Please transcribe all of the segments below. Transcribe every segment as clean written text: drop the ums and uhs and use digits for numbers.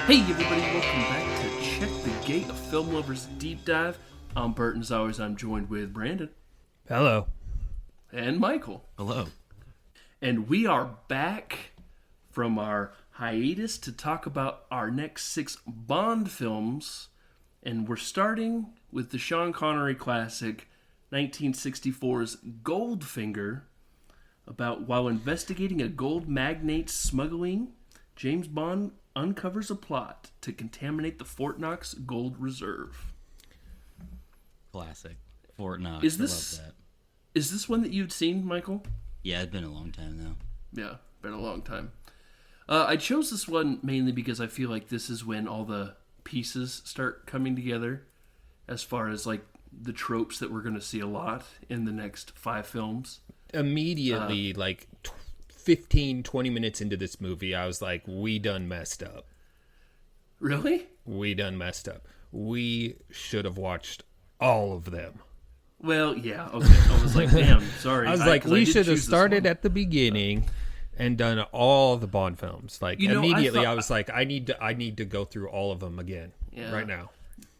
Hey everybody, welcome back to Check the Gate, a Film Lovers Deep Dive. I'm Bert, and as always, I'm joined with Brandon. Hello. And Michael. Hello. And we are back from our hiatus to talk about our next 6 Bond films. And we're starting with the Sean Connery classic, 1964's Goldfinger, about while investigating a gold magnate's smuggling, James Bond uncovers a plot to contaminate the Fort Knox gold reserve. Classic. Fort Knox. Is I this love that. Is this one that you'd seen, Michael? Yeah, it's been a long time now. Yeah, been a long time. I chose this one mainly because I feel like this is when all the pieces start coming together as far as like the tropes that we're going to see a lot in the next 5 films. Immediately, 15, 20 minutes into this movie, I was like, we done messed up. Really? We done messed up. We should have watched all of them. Well, yeah, okay. I was like, damn, sorry. I was like, we should have started one. at the beginning and done all the Bond films. Like, immediately, I was like, I need to go through all of them again right now.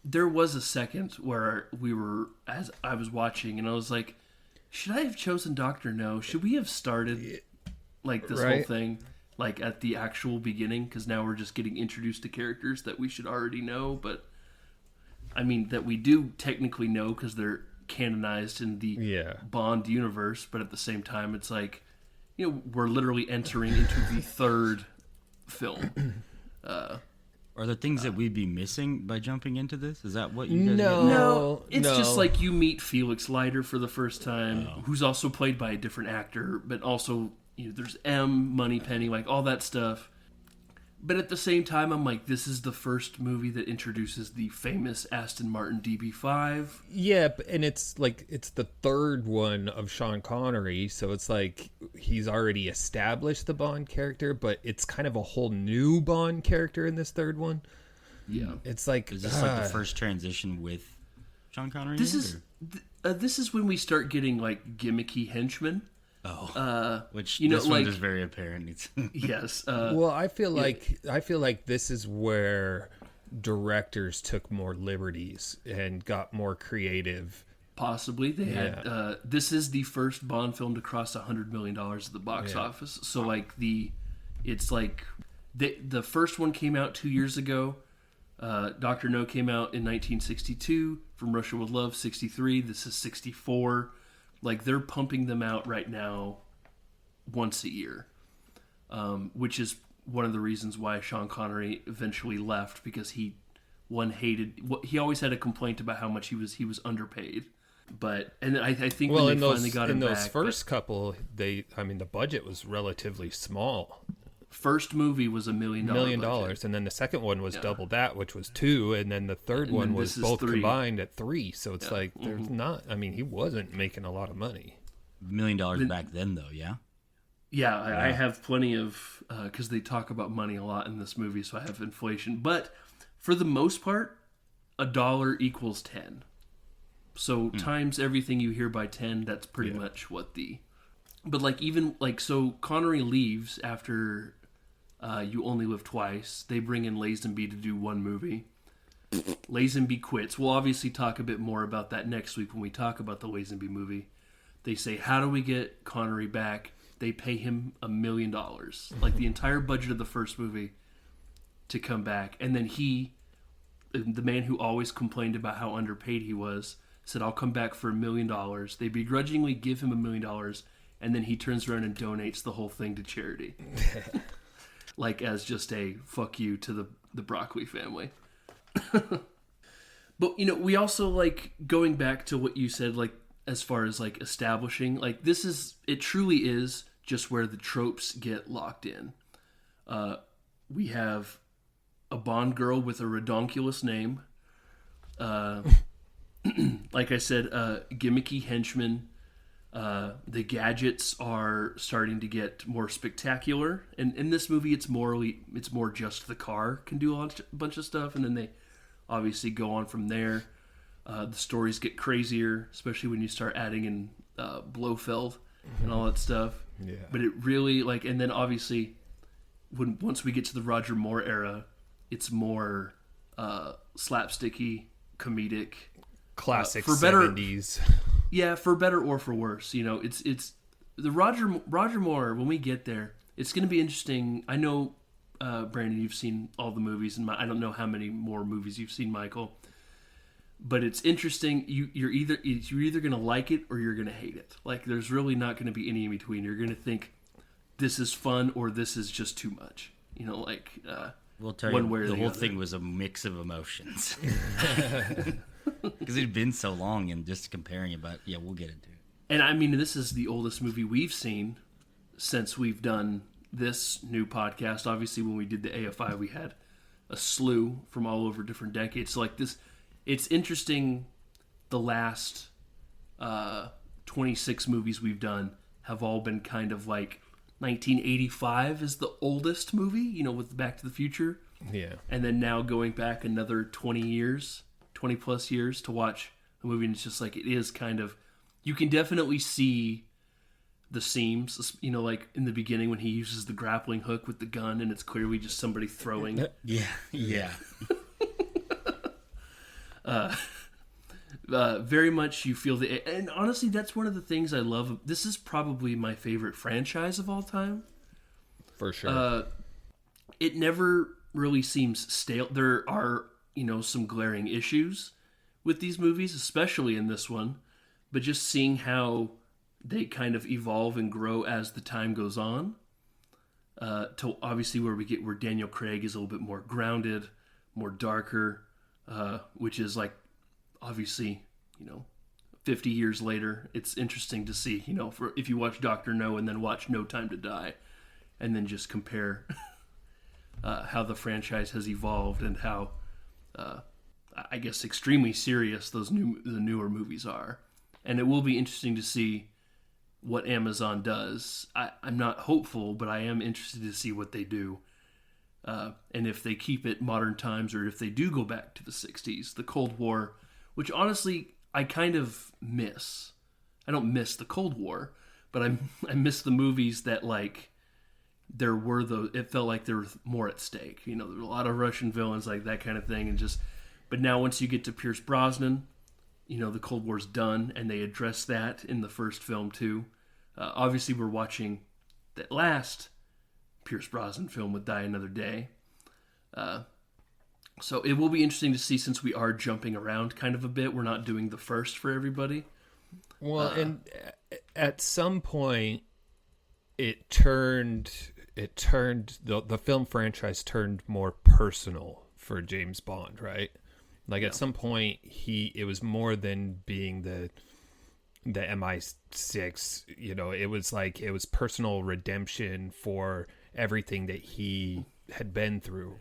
There was a second where as I was watching, and I was like, should I have chosen Dr. No? Should we have started like this whole thing like at the actual beginning? Because now we're just getting introduced to characters that we should already know, but I mean that we do technically know because they're canonized in the Bond universe, but at the same time it's like, you know, we're literally entering into the third film. Are there things that we'd be missing by jumping into this? Is that what you guys No, it's just like you meet Felix Leiter for the first time, who's also played by a different actor, but also, you know, there's M, Moneypenny, like all that stuff. But at the same time, I'm like, this is the first movie that introduces the famous Aston Martin DB5. Yeah, and it's like, it's the third one of Sean Connery, so it's like he's already established the Bond character, but it's kind of a whole new Bond character in this third one. Yeah. It's like... Is this like the first transition with Sean Connery? This is when we start getting like gimmicky henchmen. Which, you know, this one is very apparent. Yes. Well, I feel like this is where directors took more liberties and got more creative. Possibly they had. This is the first Bond film to cross $100 million at the box office. So like it's like the first one came out 2 years ago. Dr. No came out in 1962. From Russia with Love, 63. This is 64. Like, they're pumping them out right now once a year, which is one of the reasons why Sean Connery eventually left, because he always had a complaint about how much he was underpaid. And I think when they finally got him back. In those first couple, the budget was relatively small. First movie was $1 million. $1 million, and then the second one was double that, which was 2, and then the third one was both 3. combined at 3. So it's like there's not. I mean, he wasn't making a lot of money. $1 million back then, though. Yeah. Yeah, I have plenty of because they talk about money a lot in this movie, so I have inflation. But for the most part, $1 equals 10. So times everything you hear by 10. That's pretty much what the. But like even like so, Connery leaves after. You Only Live Twice. They bring in Lazenby to do one movie. Lazenby quits. We'll obviously talk a bit more about that next week when we talk about the Lazenby movie. They say, how do we get Connery back? They pay him $1 million. Like the entire budget of the first movie to come back. And then he, the man who always complained about how underpaid he was, said, I'll come back for $1 million. They begrudgingly give him $1 million. And then he turns around and donates the whole thing to charity. Like as just a fuck you to the Broccoli family. But, you know, we also like going back to what you said, like as far as like establishing, like it truly is just where the tropes get locked in. We have a Bond girl with a redonkulous name. Like I said, gimmicky henchmen. The gadgets are starting to get more spectacular, and in this movie, it's more just the car can do a bunch of stuff, and then they obviously go on from there. The stories get crazier, especially when you start adding in Blofeld and all that stuff. Yeah. But it really and then obviously once we get to the Roger Moore era, it's more slapsticky, comedic, Classic for better, 70s. Yeah, for better or for worse. You know, it's the Roger Moore. When we get there, it's going to be interesting. I know, Brandon, you've seen all the movies, and I don't know how many more movies you've seen, Michael. But it's interesting. You're either going to like it or you're going to hate it. Like, there's really not going to be any in between. You're going to think this is fun or this is just too much. You know, like we'll tell one you, way or the whole other. thing was a mix of emotions because it'd been so long, and just comparing it. But yeah, we'll get into it. And I mean, this is the oldest movie we've seen since we've done this new podcast. Obviously, when we did the AFI, we had a slew from all over different decades. So like this, it's interesting. The last 26 movies we've done have all been kind of like 1985 is the oldest movie, you know, with Back to the Future. Yeah. And then now going back another 20 plus years to watch a movie, and it's just like, it is kind of, you can definitely see the seams, you know, like in the beginning when he uses the grappling hook with the gun, and it's clearly just somebody throwing. Yeah. Very much you feel the, and honestly, that's one of the things I love. This is probably my favorite franchise of all time. For sure. It never really seems stale. There are, you know, some glaring issues with these movies, especially in this one, but just seeing how they kind of evolve and grow as the time goes on, to obviously where Daniel Craig is a little bit more grounded, more darker, which is like, obviously, you know, 50 years later, it's interesting to see, you know, if you watch Dr. No and then watch No Time to Die, and then just compare how the franchise has evolved and how, I guess, extremely serious the newer movies are. And it will be interesting to see what Amazon does. I'm not hopeful, but I am interested to see what they do. And if they keep it modern times, or if they do go back to the 60s, the Cold War, which honestly I kind of miss. I don't miss the Cold War, but I miss the movies that, like, there were those, it felt like there was more at stake. You know, there were a lot of Russian villains, like that kind of thing, and just, but now once you get to Pierce Brosnan, you know, the Cold War's done, and they address that in the first film too. Obviously, we're watching that last Pierce Brosnan film with Die Another Day. So it will be interesting to see, since we are jumping around kind of a bit. We're not doing the first for everybody. Well, and at some point, the film franchise turned more personal for James Bond, right? Like, at some point, it was more than being the MI6. You know, it was like, it was personal redemption for everything that he had been through.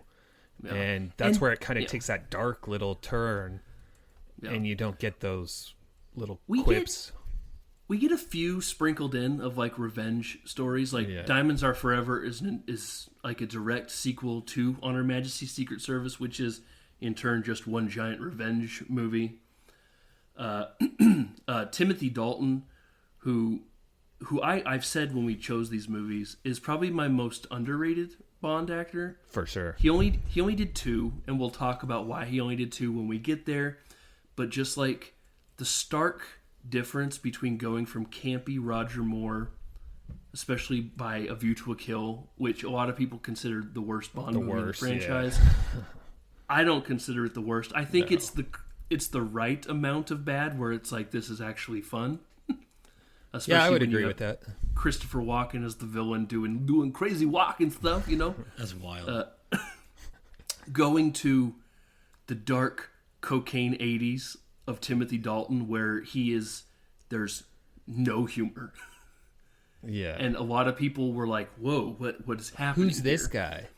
Yeah. And that's where it kind of takes that dark little turn, and you don't get those little quips. We get a few sprinkled in of, like, revenge stories. Like, Diamonds Are Forever is like a direct sequel to On Her Majesty's Secret Service, which is in turn just one giant revenge movie. Timothy Dalton, who I've said when we chose these movies, is probably my most underrated Bond actor. For sure. He only did 2, and we'll talk about why he only did 2 when we get there. But just like the stark difference between going from campy Roger Moore, especially by A View to a Kill, which a lot of people consider the worst Bond movie in the franchise. Yeah. I don't consider it the worst. I think it's the right amount of bad, where it's like, this is actually fun. Yeah, I would agree with that. Christopher Walken as the villain doing crazy walking stuff, you know? That's wild. Going to the dark cocaine 80s of Timothy Dalton, where there's no humor. Yeah. And a lot of people were like, whoa, what is happening? Who's this guy?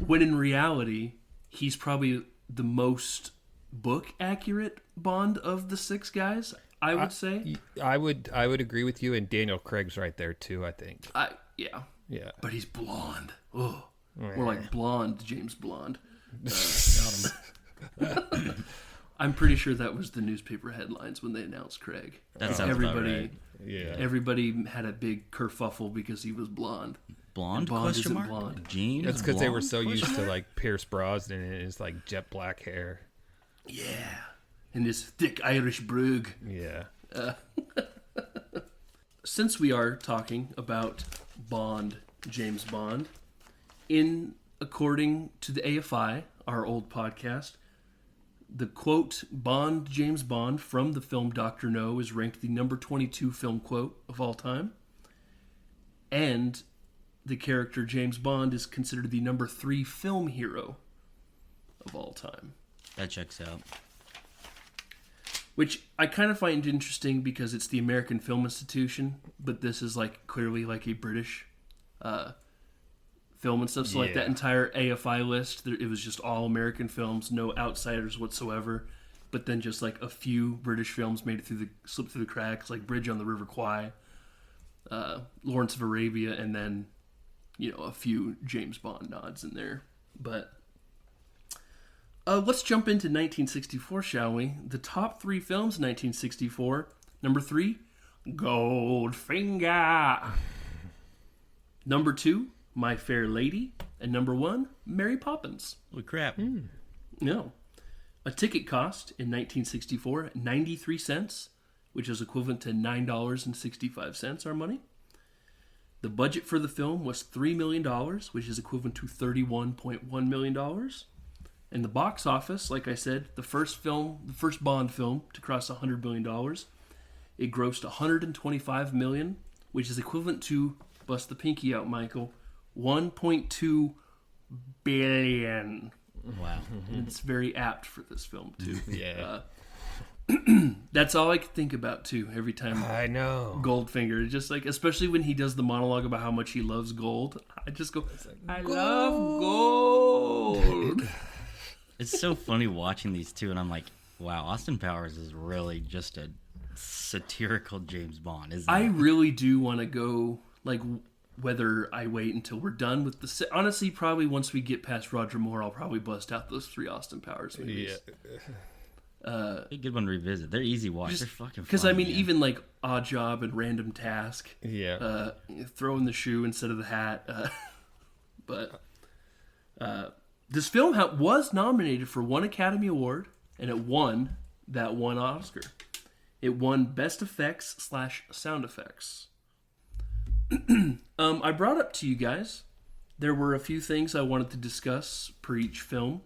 When in reality, he's probably the most book accurate Bond of the 6 guys, I would say. I would agree with you, and Daniel Craig's right there too, I think. Yeah. But he's blonde. Oh, Yeah. More like blonde James Blonde. I'm pretty sure that was the newspaper headlines when they announced Craig. That sounds about right. Yeah. Everybody had a big kerfuffle because he was blonde. blonde? Bond Question isn't mark. blonde. James. That's because they were blonde? so used to like Pierce Brosnan and his like jet black hair. Yeah. And this thick Irish brogue. Yeah. Since we are talking about Bond, James Bond, according to the AFI, our old podcast, the quote, Bond, James Bond, from the film Dr. No is ranked the number 22 film quote of all time. And the character James Bond is considered the number 3 film hero of all time. That checks out. Which I kind of find interesting because it's the American Film Institution, but this is like clearly like a British film and stuff. So like that entire AFI list, it was just all American films, no outsiders whatsoever. But then just like a few British films made it slipped through the cracks, like Bridge on the River Kwai, Lawrence of Arabia, and then a few James Bond nods in there. But let's jump into 1964, shall we? The top 3 films in 1964. Number 3, Goldfinger. Number 2, My Fair Lady. And number 1, Mary Poppins. Holy crap. No. A ticket cost in 1964, 93 cents, which is equivalent to $9.65 our money. The budget for the film was $3 million, which is equivalent to $31.1 million. And the box office, like I said, the first Bond film to cross $100 million, it grossed $125 million, which is equivalent to, bust the pinky out, Michael, $1.2 billion. Wow. And it's very apt for this film, too. Yeah. That's all I can think about, too, every time. I know. Goldfinger. Just like, especially when he does the monologue about how much he loves gold. I just go, I love gold. It's so funny watching these two, and I'm like, wow, Austin Powers is really just a satirical James Bond, isn't I it? really do want to go, like, whether I wait until we're done with the... Honestly, probably once we get past Roger Moore, I'll probably bust out those 3 Austin Powers movies. Yeah. Be a good one to revisit. They're easy watch. They're fucking fun. Because, I mean, even, like, Oddjob and Random Task. Yeah. Throwing the shoe instead of the hat. This film was nominated for 1 Academy Award, and it won that 1 Oscar. It won Best Effects / Sound Effects. I brought up to you guys, there were a few things I wanted to discuss per each film.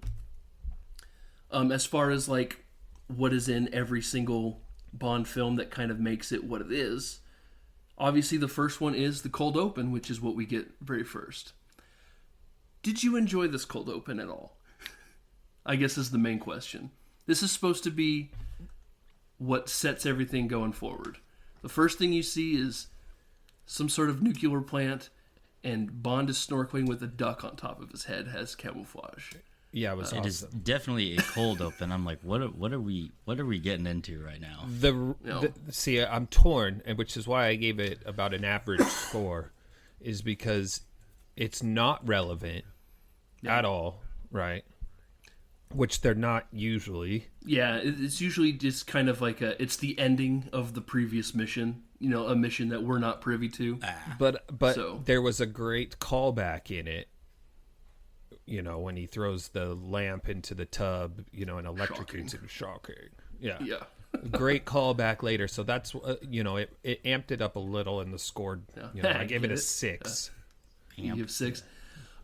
As far as, like, what is in every single Bond film that kind of makes it what it is. Obviously, the first one is the cold open, which is what we get very first. Did you enjoy this cold open at all? I guess is the main question. This is supposed to be what sets everything going forward. The first thing you see is some sort of nuclear plant, and Bond is snorkeling with a duck on top of his head as camouflage. Yeah, it was awesome. It is definitely a cold open. I'm like, what are we getting into right now? See, I'm torn, and which is why I gave it about an average score, is because it's not relevant at all, right? Which they're not usually. Yeah, it's usually just kind of like it's the ending of the previous mission, a mission that we're not privy to. But there was a great callback in it, when he throws the lamp into the tub, and electrocutes him. Shocking. Yeah. Great callback later. So that's, it amped it up a little in the score. I gave it a 6. You give 6.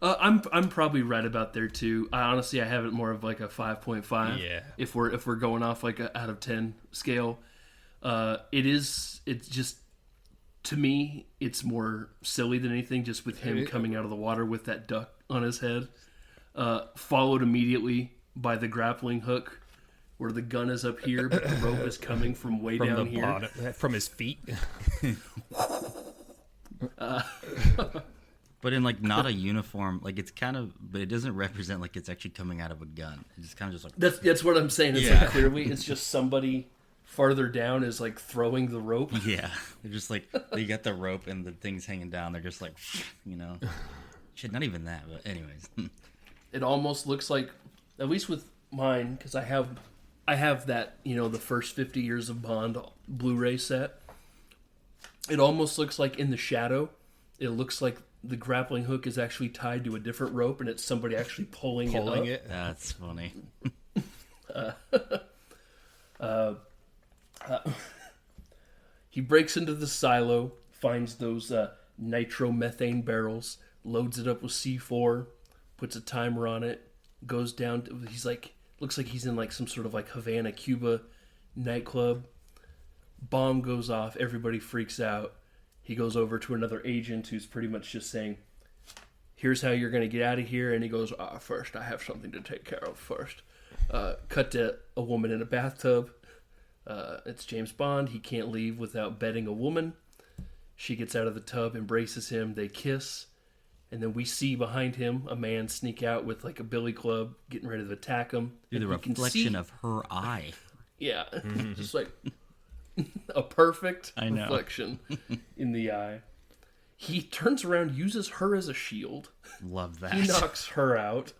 I'm probably right about there too. Honestly, I have it more of like a 5.5. Yeah. If we're going off like a out of 10 scale, it's just, to me, it's more silly than anything. Just with him coming out of the water with that duck on his head, followed immediately by the grappling hook, where the gun is up here, but the rope is coming from way down here, bottom, from his feet. But in like not a uniform, like it's kind of, but it doesn't represent like it's actually coming out of a gun. It's just kind of just like that's what I'm saying. It's like clearly it's just somebody farther down is like throwing the rope. Yeah, they're just like they got the rope and the thing's hanging down. They're just like, shit. Not even that, but anyways, it almost looks like, at least with mine, because I have that the first 50 years of Bond Blu-ray set. It almost looks like in the shadow. It looks like the grappling hook is actually tied to a different rope, and it's somebody actually pulling it up. That's funny. He breaks into the silo, finds those nitromethane barrels, loads it up with C4, puts a timer on it, goes down to, he's like, looks like he's in like some sort of like Havana, Cuba nightclub. Bomb goes off, everybody freaks out. He goes over to another agent who's pretty much just saying, here's how you're going to get out of here. And he goes, first, I have something to take care of first. Cut to a woman in a bathtub. It's James Bond. He can't leave without bedding a woman. She gets out of the tub, embraces him. They kiss. And then we see behind him a man sneak out with like a billy club, getting ready to attack him. Through the reflection of her eye. Yeah. Just like a perfect reflection in the eye. He turns around, uses her as a shield. Love that. He knocks her out.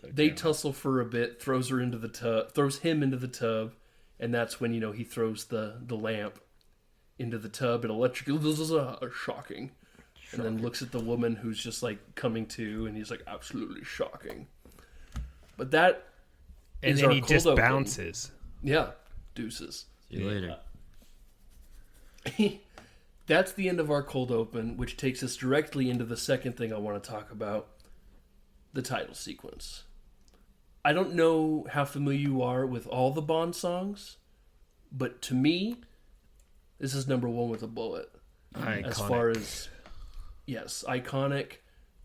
They tussle for a bit, throws him into the tub, and that's when, he throws the lamp into the tub and electrocutes. Shocking. And then looks at the woman who's just like coming to, and he's like, absolutely shocking. But that and is then our he cold just open. bounces. Yeah, deuces. See you later. That's the end of our cold open, which takes us directly into the second thing I want to talk about, the title sequence. I don't know how familiar you are with all the Bond songs, but to me, this is number one with a bullet. Iconic. As far as, yes, iconic,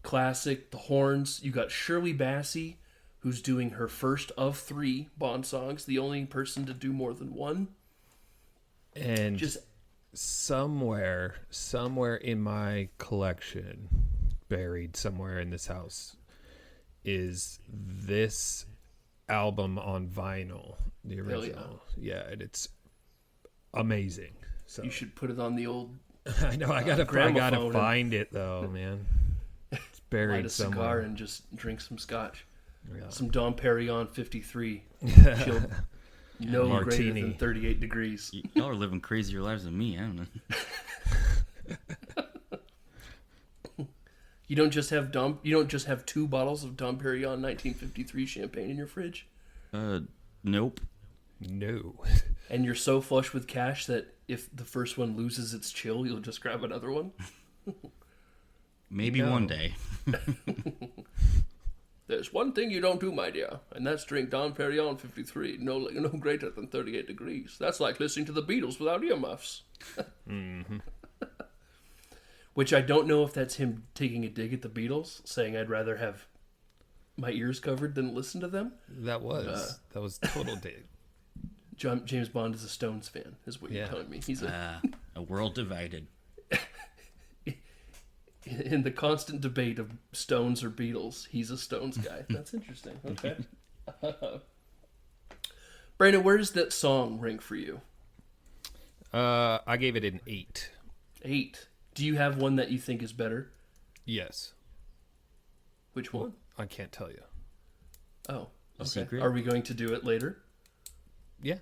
classic, the horns. You got Shirley Bassey, who's doing her first of 3 Bond songs, the only person to do more than one. And Just somewhere in my collection, buried somewhere in this house, is this album on vinyl, the original. Yeah, and it's amazing. So you should put it on the old. I know. I gotta gramophone find it though, man. It's buried Light a somewhere. cigar and just drink some scotch. Yeah. Some Dom Perignon 53. Chilled, no greater Martini. than 38 degrees. Y'all are living crazier lives than me. I don't know. You don't just have 2 bottles of Dom Perignon 1953 champagne in your fridge, Nope. No. and you're so flush with cash that if the first one loses its chill, you'll just grab another one. Maybe one day. There's one thing you don't do, my dear, and that's drink Dom Perignon 53, no greater than 38 degrees. That's like listening to the Beatles without earmuffs. Mm-hmm. Which I don't know if that's him taking a dig at the Beatles, saying I'd rather have my ears covered than listen to them. That was total dig. James Bond is a Stones fan, is what you're telling me. He's A world divided. in the constant debate of Stones or Beatles, he's a Stones guy. That's interesting. Okay. Brandon, where does that song rank for you? I gave it an 8. 8. Do you have one that you think is better? Yes. Which one? I can't tell you. Oh, okay. Secret? Are we going to do it later? Yeah.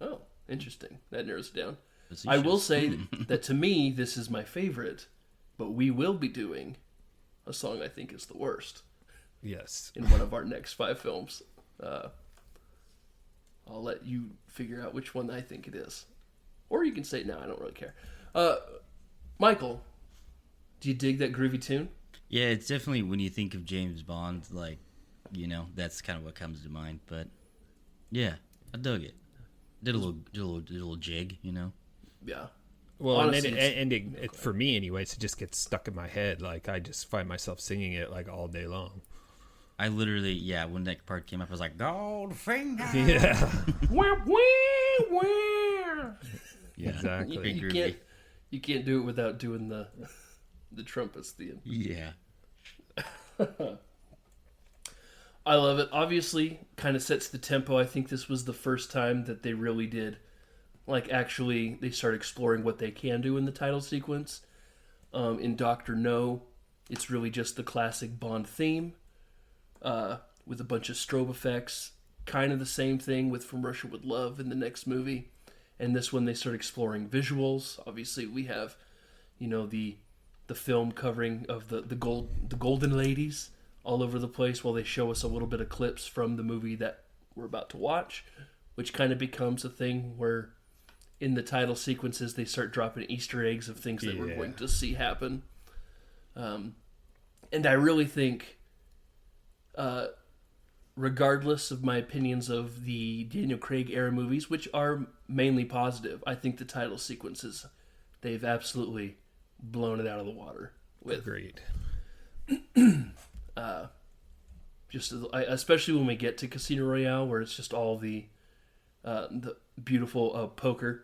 Oh, interesting. That narrows it down. Facetious. I will say that to me, this is my favorite, but we will be doing a song I think is the worst Yes. in one of our next 5 films. I'll let you figure out which one I think it is. Or you can say, no, I don't really care. Michael, do you dig that groovy tune? Yeah, it's definitely, when you think of James Bond, like, that's kind of what comes to mind. But yeah, I dug it. Did a little jig, Yeah. Well, Honestly, and it, for me, anyways, it just gets stuck in my head. Like, I just find myself singing it, like, all day long. I literally, when that part came up, I was like, Goldfinger! Yeah. Wah, wah, wah. Yeah, Exactly. pretty You groovy. can't do it without doing the trumpets. Yeah. I love it. Obviously, kind of sets the tempo. I think this was the first time that they really did, actually, they start exploring what they can do in the title sequence. In Dr. No, it's really just the classic Bond theme with a bunch of strobe effects. Kind of the same thing with From Russia with Love in the next movie. And this one, they start exploring visuals. Obviously, we have, the the film covering of the golden ladies all over the place while they show us a little bit of clips from the movie that we're about to watch, which kind of becomes a thing where in the title sequences they start dropping Easter eggs of things that we're going to see happen. And I really think, regardless of my opinions of the Daniel Craig era movies, which are mainly positive, I think the title sequences, they've absolutely blown it out of the water with. Agreed. Especially when we get to Casino Royale, where it's just all the beautiful poker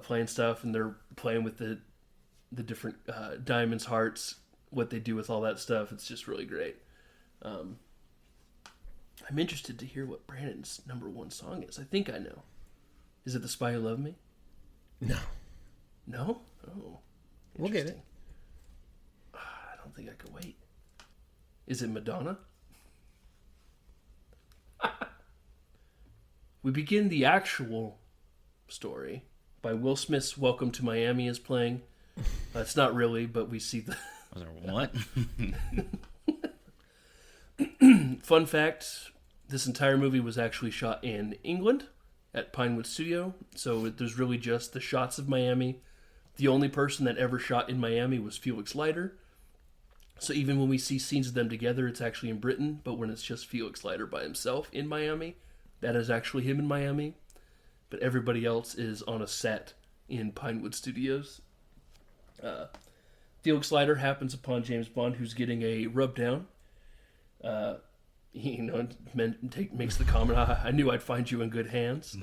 playing stuff, and they're playing with the different diamonds, hearts, what they do with all that stuff. It's just really great. I'm interested to hear what Brandon's number one song is. I think I know. Is it The Spy Who Loved Me? No. No? Oh. We'll get it. I don't think I could wait. Is it Madonna? We begin the actual story by Will Smith's Welcome to Miami is playing. It's not really, but we see the... What? Fun fact, this entire movie was actually shot in England at Pinewood Studio, so there's really just the shots of Miami. The only person that ever shot in Miami was Felix Leiter. So even when we see scenes of them together, it's actually in Britain, but when it's just Felix Leiter by himself in Miami, that is actually him in Miami. But everybody else is on a set in Pinewood Studios. Felix Leiter happens upon James Bond, who's getting a rub down. He makes the comment, I knew I'd find you in good hands.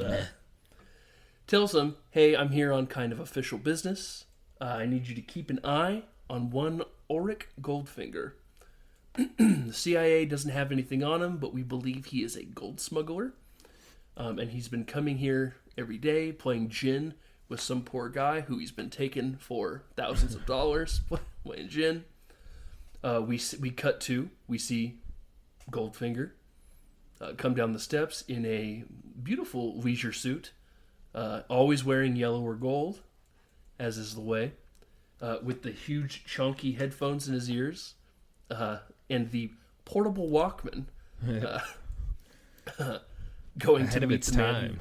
Tells him, hey, I'm here on kind of official business. I need you to keep an eye on one Ulrich Goldfinger. The CIA doesn't have anything on him, but we believe he is a gold smuggler. And he's been coming here every day playing gin with some poor guy who he's been taking for thousands of dollars playing gin. We see Goldfinger come down the steps in a beautiful leisure suit, always wearing yellow or gold, as is the way, with the huge chunky headphones in his ears, and the portable Walkman, going ahead to of meet its the man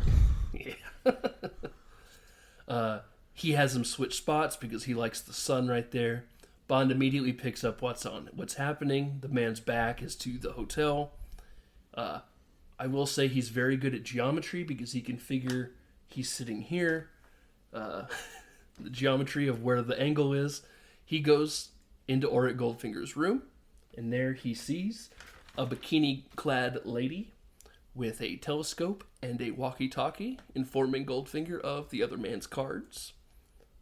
time. He has him switch spots because he likes the sun right there. Bond immediately picks up what's happening. The man's back is to the hotel. I will say he's very good at geometry because he can figure he's sitting here. The geometry of where the angle is. He goes into Ulrich Goldfinger's room, and there he sees a bikini-clad lady with a telescope and a walkie-talkie informing Goldfinger of the other man's cards.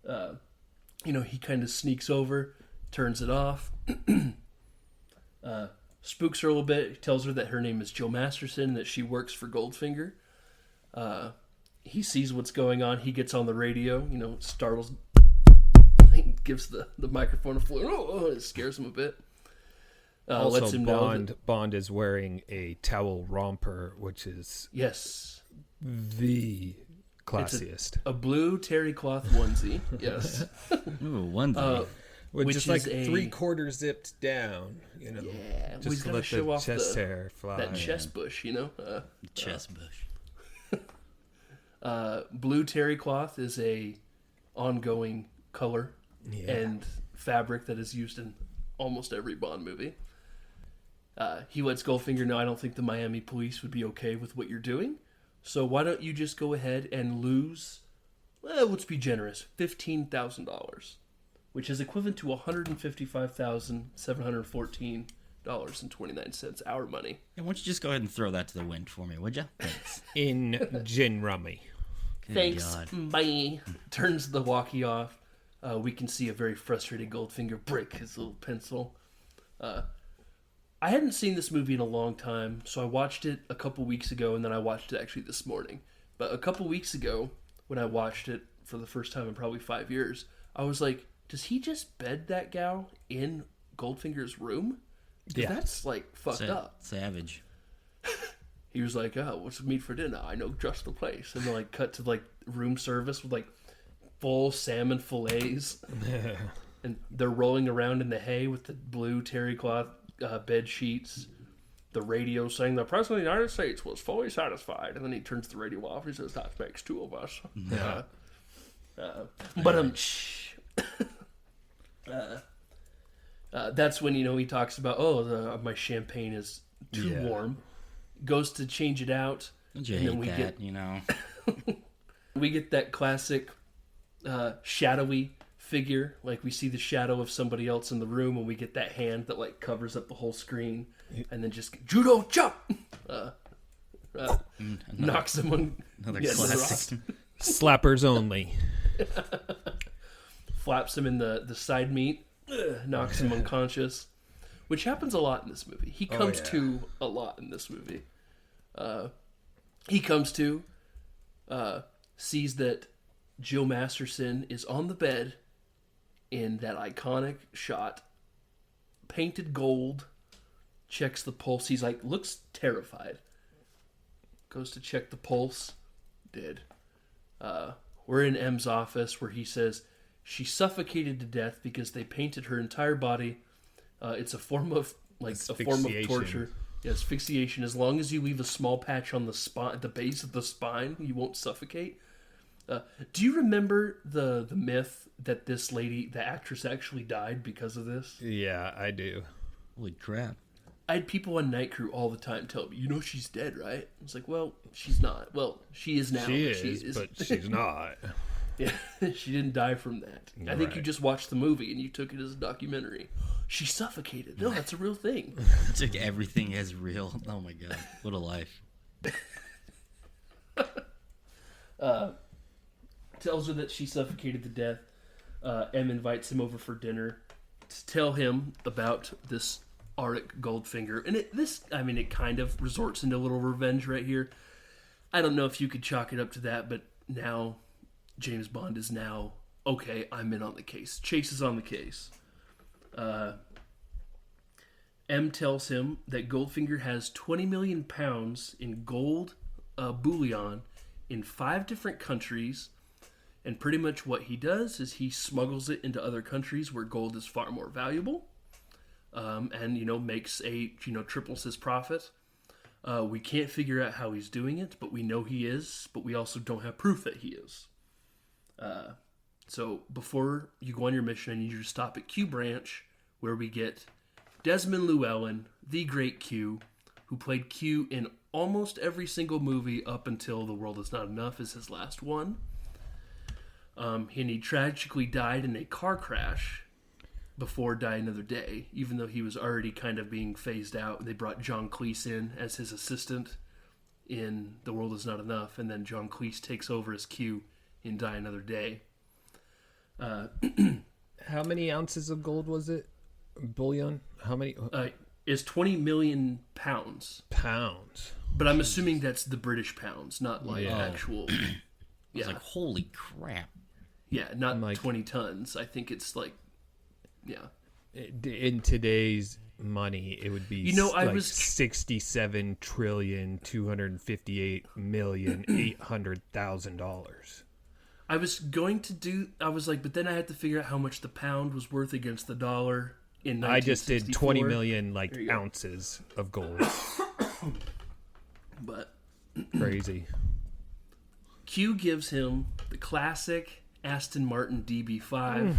He kind of sneaks over, turns it off, spooks her a little bit, tells her that her name is Jill Masterson and that she works for Goldfinger. He sees what's going on. He gets on the radio, startles, gives the microphone a flick. It scares him a bit. Also, lets him know that Bond is wearing a towel romper, which is the classiest. A blue terry cloth onesie. Yes. Ooh, onesie. With which just like is 3/4 zipped down, Yeah, just he's to got to let show the off chest hair fly. that chest bush, Chest bush. Blue terry cloth is a ongoing color and fabric that is used in almost every Bond movie. He lets Goldfinger know, I don't think the Miami police would be okay with what you're doing, so why don't you just go ahead and lose, let's be generous, $15,000, which is equivalent to $155,714.29 our money. Yeah, why don't you just go ahead and throw that to the wind for me, would you? Thanks. In gin rummy. Good Thanks, God. bye. Turns the walkie off. We can see a very frustrated Goldfinger break his little pencil. I hadn't seen this movie in a long time, so I watched it a couple weeks ago, and then I watched it actually this morning. But a couple weeks ago, when I watched it for the first time in probably 5 years, I was like, does he just bed that gal in Goldfinger's room? Yeah. That's, fucked up. Savage. He was like, oh, what's the meat for dinner? I know just the place. And then, cut to, room service with, full salmon fillets. and they're rolling around in the hay with the blue terry cloth bed sheets. The radio saying the president of the United States was fully satisfied, and then he turns the radio off. He says, "That makes two of us." Yeah. That's when he talks about my champagne is too warm. Goes to change it out. Don't you hate that? We get that classic shadowy figure, like we see the shadow of somebody else in the room, and we get that hand that like covers up the whole screen, and then just judo jump, knocks someone. Another classic. Slappers only. Flaps him in the side meat, knocks him unconscious, which happens a lot in this movie. He comes to a lot in this movie. He comes to, sees that Jill Masterson is on the bed in that iconic shot, painted gold, checks the pulse. He's like, looks terrified. Goes to check the pulse. Dead. We're in M's office where he says she suffocated to death because they painted her entire body. It's a form of torture. Yeah, asphyxiation. As long as you leave a small patch on the spine, at the base of the spine, you won't suffocate. Do you remember the myth that this lady, the actress, actually died because of this? Yeah, I do. Holy crap. I had people on Night Crew all the time tell me, she's dead, right? I was like, well, she's not. Well, she is now. She is. But she's not. Yeah, she didn't die from that. I think you just watched the movie and you took it as a documentary. She suffocated. No, that's a real thing. Took everything as real. Oh my god, what a life. Tells her that she suffocated to death. M invites him over for dinner to tell him about this Auric Goldfinger. And it kind of resorts into a little revenge right here. I don't know if you could chalk it up to that, but now James Bond is now, okay, I'm in on the case. Chase is on the case. M tells him that Goldfinger has 20 million pounds in gold bullion in 5 different countries, and pretty much what he does is he smuggles it into other countries where gold is far more valuable, and makes triples his profit. We can't figure out how he's doing it, but we know he is, but we also don't have proof that he is. So before you go on your mission, I need you to stop at Q Branch, where we get Desmond Llewellyn, the great Q, who played Q in almost every single movie up until The World Is Not Enough is his last one. And he tragically died in a car crash before Die Another Day, even though he was already kind of being phased out. They brought John Cleese in as his assistant in The World Is Not Enough, and then John Cleese takes over as Q in Die Another Day. How many ounces of gold was it? Bullion? How many? Is 20 million pounds. Pounds. But I'm assuming that's the British pounds, not like actual. I was like, holy crap. Yeah, not like 20 tons. I think it's like, yeah. In today's money, it would be $67,258,800,000. I was going to but then I had to figure out how much the pound was worth against the dollar in 1964. I just did 20 million ounces of gold. But crazy. Q gives him the classic Aston Martin DB5.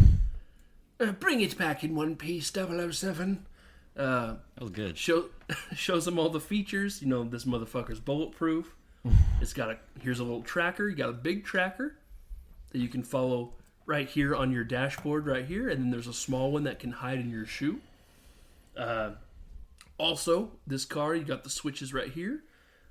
Bring it back in one piece, 007. That was good. Shows him all the features. This motherfucker's bulletproof. Here's a little tracker. You got a big tracker that you can follow right here on your dashboard right here, and then there's a small one that can hide in your shoe. Also, this car, you got the switches right here.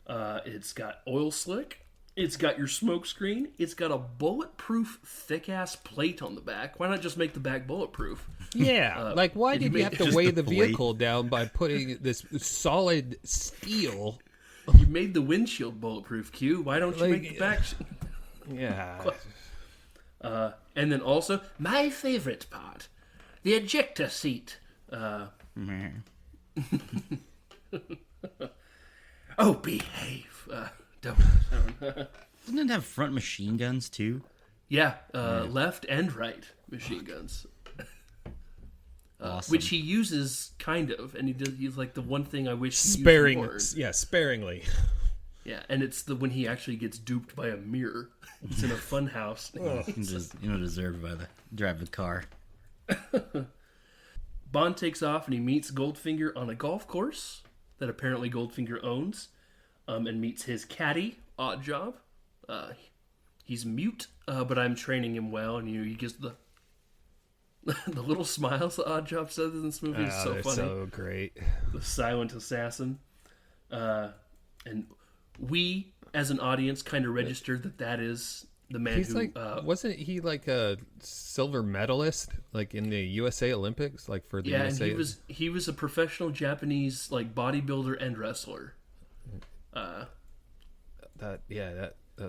It's got oil slick. It's got your smoke screen. It's got a bulletproof thick-ass plate on the back. Why not just make the back bulletproof? Yeah, why did you have to weigh the vehicle down by putting this solid steel? You made the windshield bulletproof, Q. Why don't you make the back... Yeah. And then also, my favorite part, the ejector seat. Oh, behave. Doesn't it have front machine guns too? Yeah, left and right machine guns. Awesome. which he uses kind of, and he's like the one thing I wish he used more. Sparingly. Yeah, and it's when he actually gets duped by a mirror. It's in a fun house. You don't deserve to drive the car. Bond takes off and he meets Goldfinger on a golf course that apparently Goldfinger owns, and meets his caddy, Oddjob. He's mute, but I'm training him well, and he gives the little smiles that Oddjob says in this movie is so funny. So great. The silent assassin. And we, as an audience, kind of registered that is the man He's who... like, wasn't he like a silver medalist, like in the USA Olympics, like for the USA? Yeah, and he was a professional Japanese like bodybuilder and wrestler. That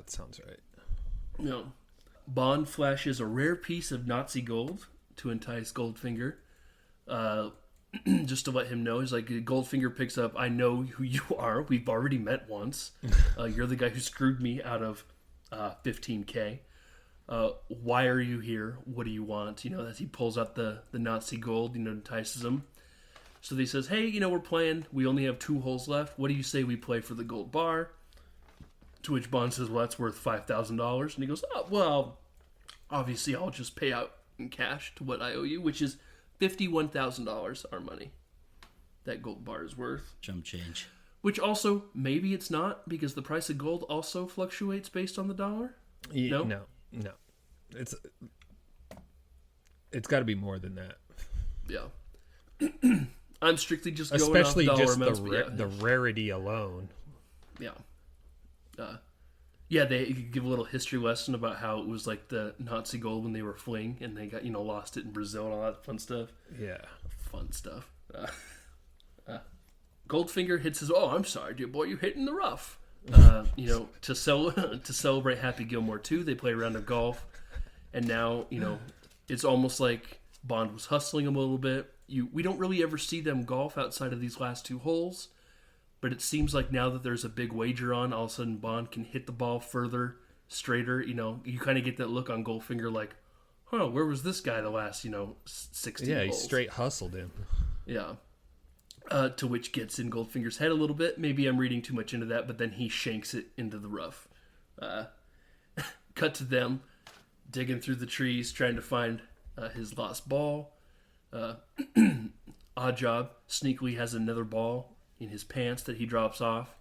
sounds right. No. Bond flashes a rare piece of Nazi gold to entice Goldfinger. Just to let him know, he's like, Goldfinger picks up, I know who you are. We've already met once. You're the guy who screwed me out of $15K. Why are you here? What do you want? As he pulls out the Nazi gold, entices him. So he says, hey, we're playing. We only have 2 holes left. What do you say we play for the gold bar? To which Bond says, well, that's worth $5,000. And he goes, oh, well, obviously I'll just pay out in cash to what I owe you, which is $51,000 our money. That gold bar is worth. Jump change. Which also, maybe it's not, because the price of gold also fluctuates based on the dollar. No. It's got to be more than that. Yeah. I'm strictly just going especially off dollar just amounts, the rarity alone. Yeah. Yeah, they give a little history lesson about how it was like the Nazi gold when they were fleeing and they got, lost it in Brazil and all that fun stuff. Yeah. Fun stuff. Goldfinger hits his, oh, I'm sorry, dear boy, you hit in the rough. To celebrate Happy Gilmore 2, they play a round of golf. And now, it's almost like Bond was hustling him a little bit. We don't really ever see them golf outside of these last 2 holes. But it seems like now that there's a big wager on, all of a sudden Bond can hit the ball further, straighter. You kind of get that look on Goldfinger like, huh, where was this guy the last, 16 Yeah, he holes? straight hustled him. Yeah. To which gets in Goldfinger's head a little bit. Maybe I'm reading too much into that, but then he shanks it into the rough. Cut to them digging through the trees, trying to find his lost ball. Oddjob sneakily has another ball in his pants that he drops off.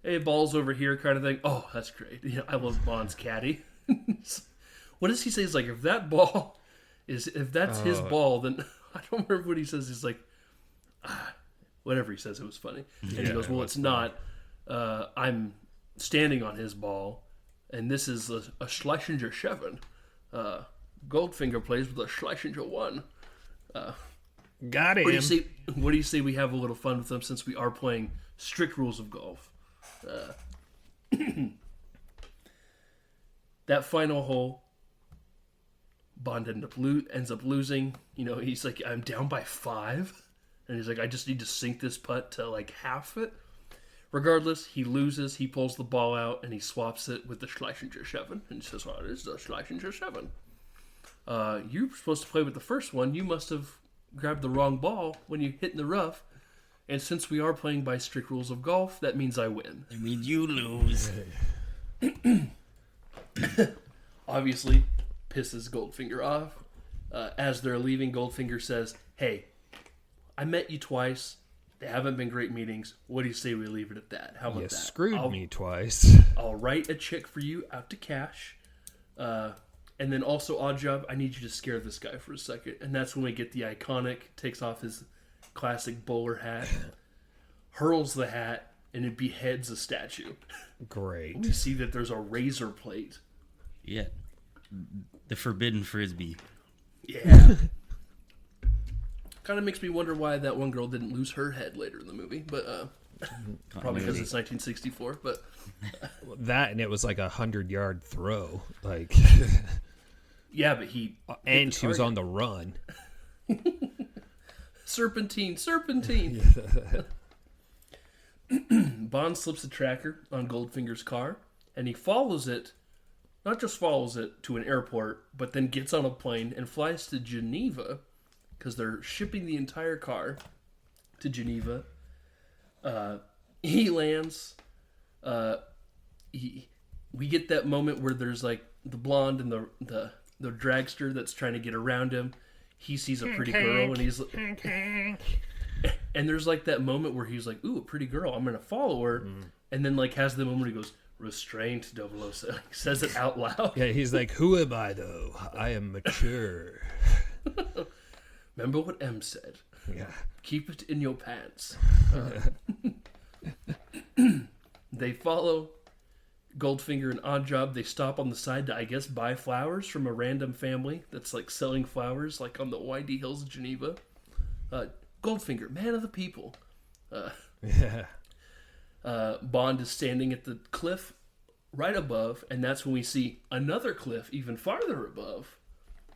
Hey, ball's over here kind of thing. Oh, that's great. I love Bond's caddy. What does he say? He's like, if that's his ball, then I don't remember what he says. He's like, whatever he says, it was funny. And he goes, well, it's funny. Not. I'm standing on his ball, and this is a Schlesinger 7. Goldfinger plays with a Schlesinger 1. Got him. What do you say we have a little fun with them since we are playing strict rules of golf? That final hole, Bond ends up losing. He's like, I'm down by 5. And he's like, I just need to sink this putt to like half it. Regardless, he loses. He pulls the ball out and he swaps it with the Schlesinger 7. And he says, well, it is the Schlesinger 7. You were supposed to play with the first one. You must have grabbed the wrong ball when you hit in the rough. And since we are playing by strict rules of golf, that means I win. It means you lose. Obviously, pisses Goldfinger off. As they're leaving, Goldfinger says, hey, I met you twice. They haven't been great meetings. What do you say we leave it at that? How about You that? screwed me twice. I'll write a check for you out to cash. And then also, Oddjob, I need you to scare this guy for a second. And that's when we get the iconic, takes off his classic bowler hat, hurls the hat, and it beheads a statue. Great. We see that there's a razor plate. Yeah. The forbidden frisbee. Yeah. Kind of makes me wonder why that one girl didn't lose her head later in the movie. But probably because it's 1964. But that, and it was like 100-yard throw. Like... Yeah, but he... And she was on the run. Serpentine. Bond slips a tracker on Goldfinger's car, and he follows it, not just follows it to an airport, but then gets on a plane and flies to Geneva because they're shipping the entire car to Geneva. He lands. We get that moment where there's like the blonde and the dragster that's trying to get around him. He sees a pretty girl and he's and there's like that moment where he's like, ooh, a pretty girl, I'm gonna follow her. And then like has the moment he goes, restraint 007. He says it out loud. Yeah, he's like, who am I though? I am mature. Remember what M said. Yeah. Keep it in your pants. They follow Goldfinger and Oddjob. They stop on the side to, I guess, buy flowers from a random family that's like selling flowers like on the windy hills of Geneva. Goldfinger, man of the people. Bond is standing at the cliff right above, and that's when we see another cliff even farther above.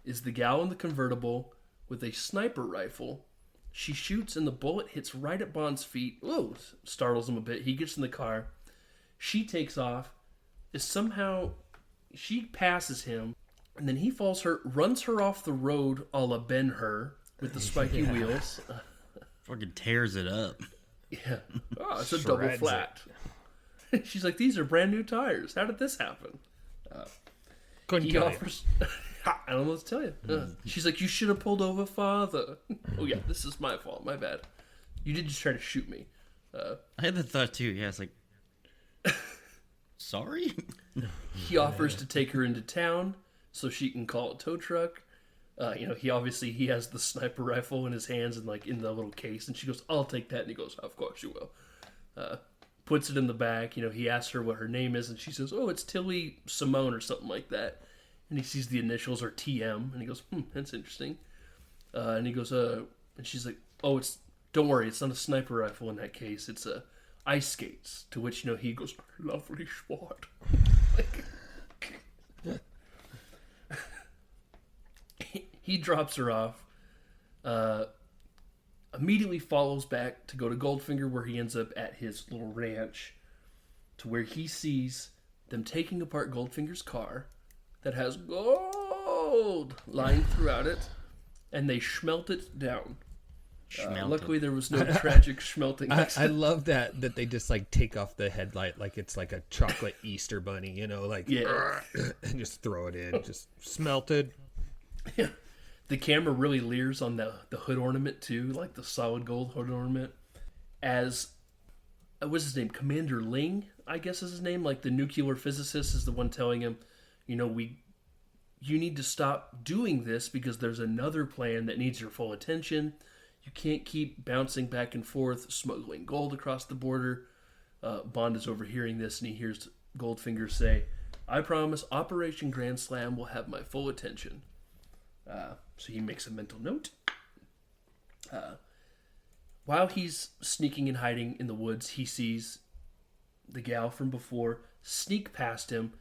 Is the gal in the convertible with a sniper rifle. She shoots and the bullet hits right at Bond's feet. Whoa, startles him a bit. He gets in the car. She takes off. She passes him, and then he runs her off the road a la Ben-Hur with the spiky wheels. Fucking tears it up. Yeah. Oh, it's a double flat. She's like, these are brand new tires. How did this happen? Couldn't tell you. I don't know what to tell you. She's like, you should have pulled over father. Oh yeah, this is my fault. My bad. You did just try to shoot me. I had the thought too. Yeah, it's like, sorry? He offers to take her into town so she can call a tow truck. He has the sniper rifle in his hands and like in the little case, and she goes, I'll take that. And he goes, of course you will. Puts it in the back. He asks her what her name is, and she says, oh, it's Tilly Simone or something like that. And he sees the initials are TM, and he goes, that's interesting. And he goes, and she's like, oh, don't worry, it's not a sniper rifle in that case. It's ice skates. To which, he goes, lovely sport. He drops her off, immediately follows back to go to Goldfinger, where he ends up at his little ranch, to where he sees them taking apart Goldfinger's car that has gold lying throughout it, and they smelt it down. Luckily, there was no tragic smelting. I love that they just like take off the headlight like it's like a chocolate Easter bunny, and just throw it in, just smelted. Yeah. The camera really leers on the hood ornament too, like the solid gold hood ornament. As what's his name? Commander Ling, I guess is his name. Like the nuclear physicist is the one telling him, you need to stop doing this because there's another plan that needs your full attention. You can't keep bouncing back and forth, smuggling gold across the border. Bond is overhearing this, and he hears Goldfinger say, I promise Operation Grand Slam will have my full attention. So he makes a mental note. While he's sneaking and hiding in the woods, he sees the gal from before sneak past him,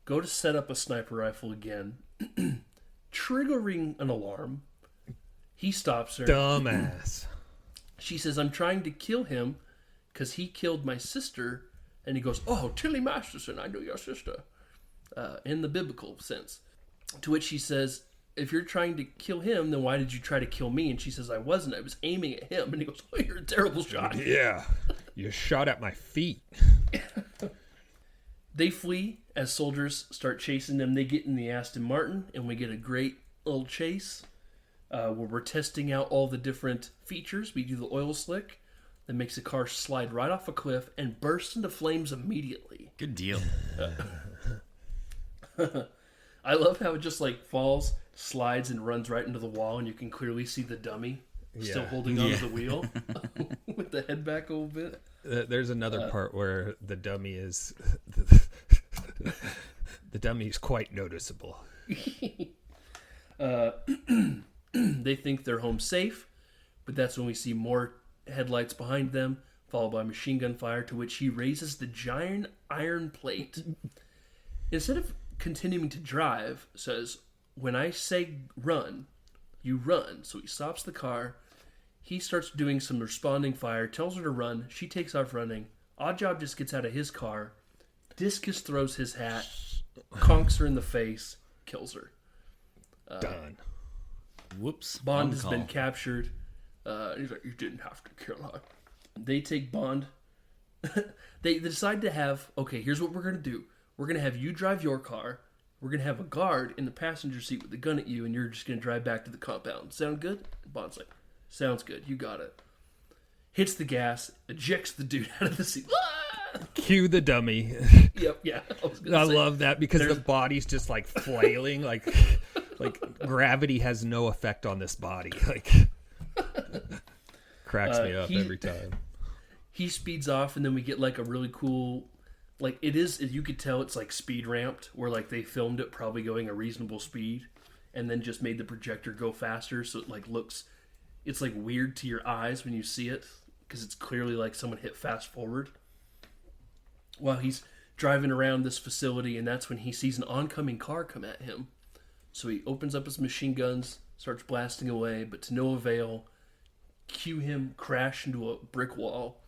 go to set up a sniper rifle again, triggering an alarm. He stops her. Dumbass. She says, I'm trying to kill him because he killed my sister. And he goes, oh, Tilly Masterson, I know your sister. In the biblical sense. To which she says, if you're trying to kill him, then why did you try to kill me? And she says, I wasn't. I was aiming at him. And he goes, oh, you're a terrible shot. Yeah. You shot at my feet. They flee as soldiers start chasing them. They get in the Aston Martin, and we get a great little chase where we're testing out all the different features. We do the oil slick that makes the car slide right off a cliff and burst into flames immediately. Good deal. I love how it just like falls, slides, and runs right into the wall, and you can clearly see the dummy still holding onto the wheel with the head back a little bit. There's another part where the dummy is the dummy is quite noticeable. They think they're home safe, but that's when we see more headlights behind them, followed by machine gun fire, to which he raises the giant iron plate. Instead of continuing to drive, says, when I say run, you run. So he stops the car. He starts doing some responding fire, tells her to run. She takes off running. Oddjob just gets out of his car. Discus throws his hat, conks her in the face, kills her. Done. Whoops. Bond On has call. been captured. He's like, you didn't have to kill her. They take Bond. They decide to have, okay, here's what we're going to do. We're going to have you drive your car. We're going to have a guard in the passenger seat with a gun at you, and you're just going to drive back to the compound. Sound good? Bond's like, sounds good. You got it. Hits the gas, ejects the dude out of the seat. Cue the dummy. Yep, yeah. I love that because the body's just like flailing, like gravity has no effect on this body. Like cracks me up every time. He speeds off, and then we get like a really cool, like it is. You could tell it's like speed ramped, where like they filmed it probably going a reasonable speed, and then just made the projector go faster, so it like looks, it's like weird to your eyes when you see it because it's clearly like someone hit fast forward. While he's driving around this facility, and that's when he sees an oncoming car come at him. So he opens up his machine guns, starts blasting away, but to no avail. Cue him crash into a brick wall.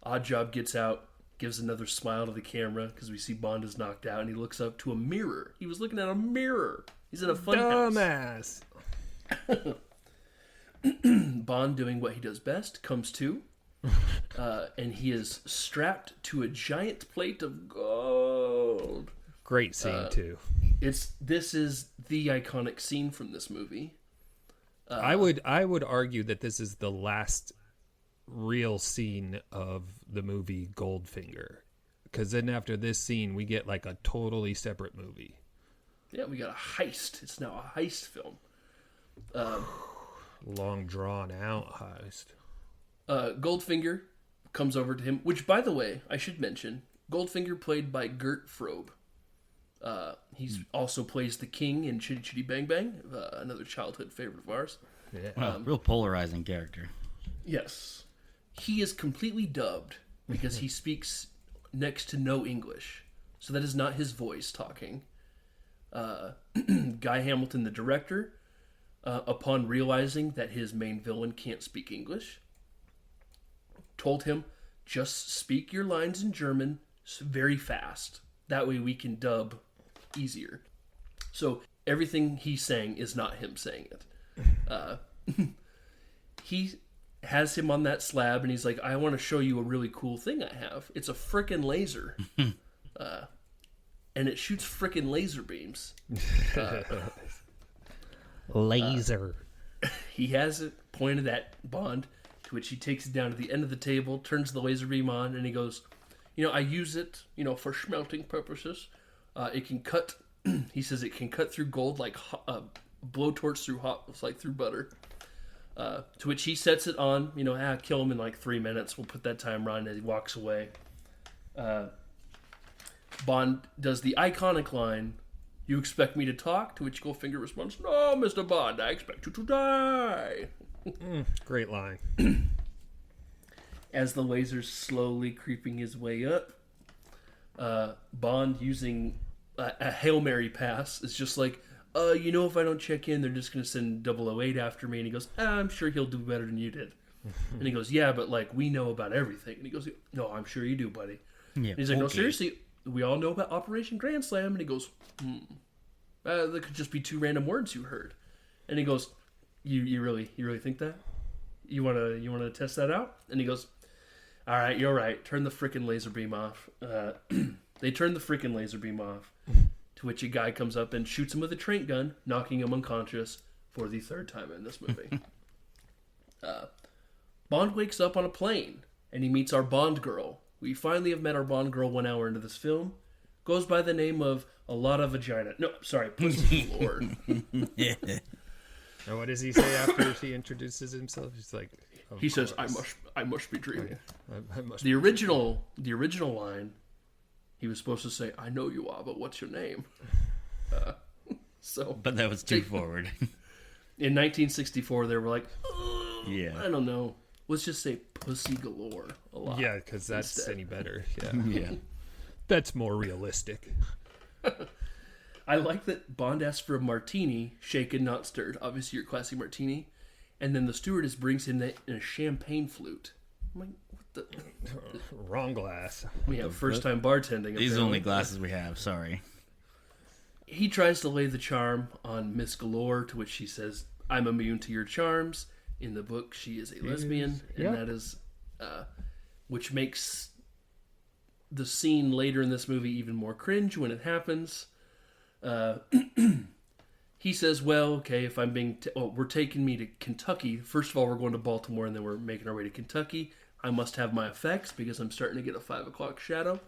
Oddjob gets out, gives another smile to the camera because we see Bond is knocked out, and he looks up to a mirror. He was looking at a mirror. He's in a fun house. Dumbass. Bond, doing what he does best, comes to. And he is strapped to a giant plate of gold. Great scene too. This is the iconic scene from this movie. I would argue that this is the last real scene of the movie Goldfinger, because then after this scene we get like a totally separate movie. Yeah, we got a heist. It's now a heist film. Long drawn out heist. Goldfinger comes over to him, which, by the way, I should mention, Goldfinger played by Gert Frobe. He's also plays the king in Chitty Chitty Bang Bang, another childhood favorite of ours. Yeah. Wow, real polarizing character. Yes. He is completely dubbed because he speaks next to no English. So that is not his voice talking. Guy Hamilton, the director, upon realizing that his main villain can't speak English, told him, just speak your lines in German very fast. That way we can dub easier. So everything he's saying is not him saying it. He has him on that slab, and he's like, I want to show you a really cool thing I have. It's a frickin' laser. And it shoots frickin' laser beams. Laser. He has it pointed at Bond, to which he takes it down to the end of the table, turns the laser beam on, and he goes, I use it, for smelting purposes. It can cut, he says it can cut through gold like blowtorch through through butter. To which he sets it on, kill him in like 3 minutes. We'll put that timer on, and he walks away. Bond does the iconic line, you expect me to talk? To which Goldfinger responds, no, Mr. Bond, I expect you to die. Great line. As the laser's slowly creeping his way up, Bond, using a Hail Mary pass, is just like, if I don't check in, they're just going to send 008 after me. And he goes, I'm sure he'll do better than you did. And he goes, yeah, but we know about everything. And he goes, no, I'm sure you do, buddy. Yeah, and he's like, no, seriously, we all know about Operation Grand Slam. And he goes, that could just be 2 random words you heard. And he goes, you really think that? You wanna test that out? And he goes, all right, you're right. Turn the frickin' laser beam off. They turn the frickin' laser beam off. To which a guy comes up and shoots him with a trank gun, knocking him unconscious for the 3rd time in this movie. Bond wakes up on a plane, and he meets our Bond girl. We finally have met our Bond girl 1 hour into this film. Goes by the name of A Lot of Vagina. No, sorry, Pussy Lord. Now, what does he say after he introduces himself? He's like, he says, I must be dreaming. I must the original line, he was supposed to say, I know you are, but what's your name? But that was too forward. In 1964, they were like, yeah, I don't know. Let's just say Pussy Galore a lot. Yeah, because that's instead. any better. Yeah. Yeah. That's more realistic. I like that Bond asks for a martini, shaken, not stirred. Obviously, your classic martini. And then the stewardess brings him that in a champagne flute. I'm like, what the? Wrong glass. We have first-time bartending. These are the only glasses we have. Sorry. He tries to lay the charm on Miss Galore, to which she says, I'm immune to your charms. In the book, she is a lesbian, and that is, which makes the scene later in this movie even more cringe when it happens. He says, well, okay, if I'm being... we're taking me to Kentucky. First of all, we're going to Baltimore, and then we're making our way to Kentucky. I must have my effects because I'm starting to get a 5 o'clock shadow.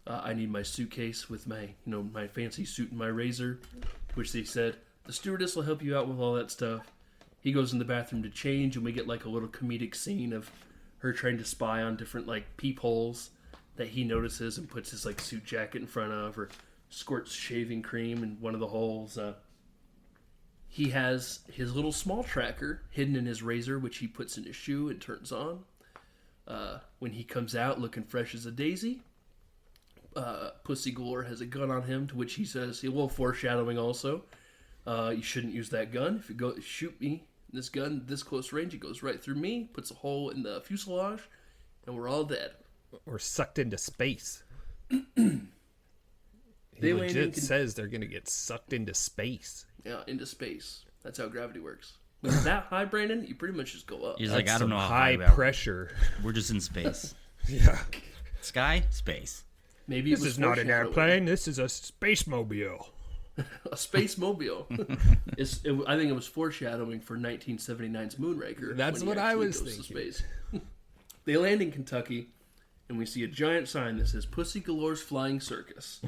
I need my suitcase with my, my fancy suit and my razor, which they said, the stewardess will help you out with all that stuff. He goes in the bathroom to change, and we get like a little comedic scene of her trying to spy on different like peepholes that he notices and puts his like suit jacket in front of, or squirts shaving cream in one of the holes. He has his little small tracker hidden in his razor, which he puts in his shoe and turns on. When he comes out looking fresh as a daisy, Pussy Galore has a gun on him, to which he says, a little foreshadowing also, you shouldn't use that gun. If you shoot me, this gun, this close range, it goes right through me, puts a hole in the fuselage, and we're all dead. Or sucked into space. He legit says they're going to get sucked into space. Yeah, into space. That's how gravity works. When it's that high, Brandon, you pretty much just go up. He's like, I don't know how high pressure. We're just in space. Yeah. Sky, space. Maybe this is not an airplane. This is a space mobile. A space mobile. I think it was foreshadowing for 1979's Moonraker. That's what I was thinking. Space. They land in Kentucky, and we see a giant sign that says Pussy Galore's Flying Circus.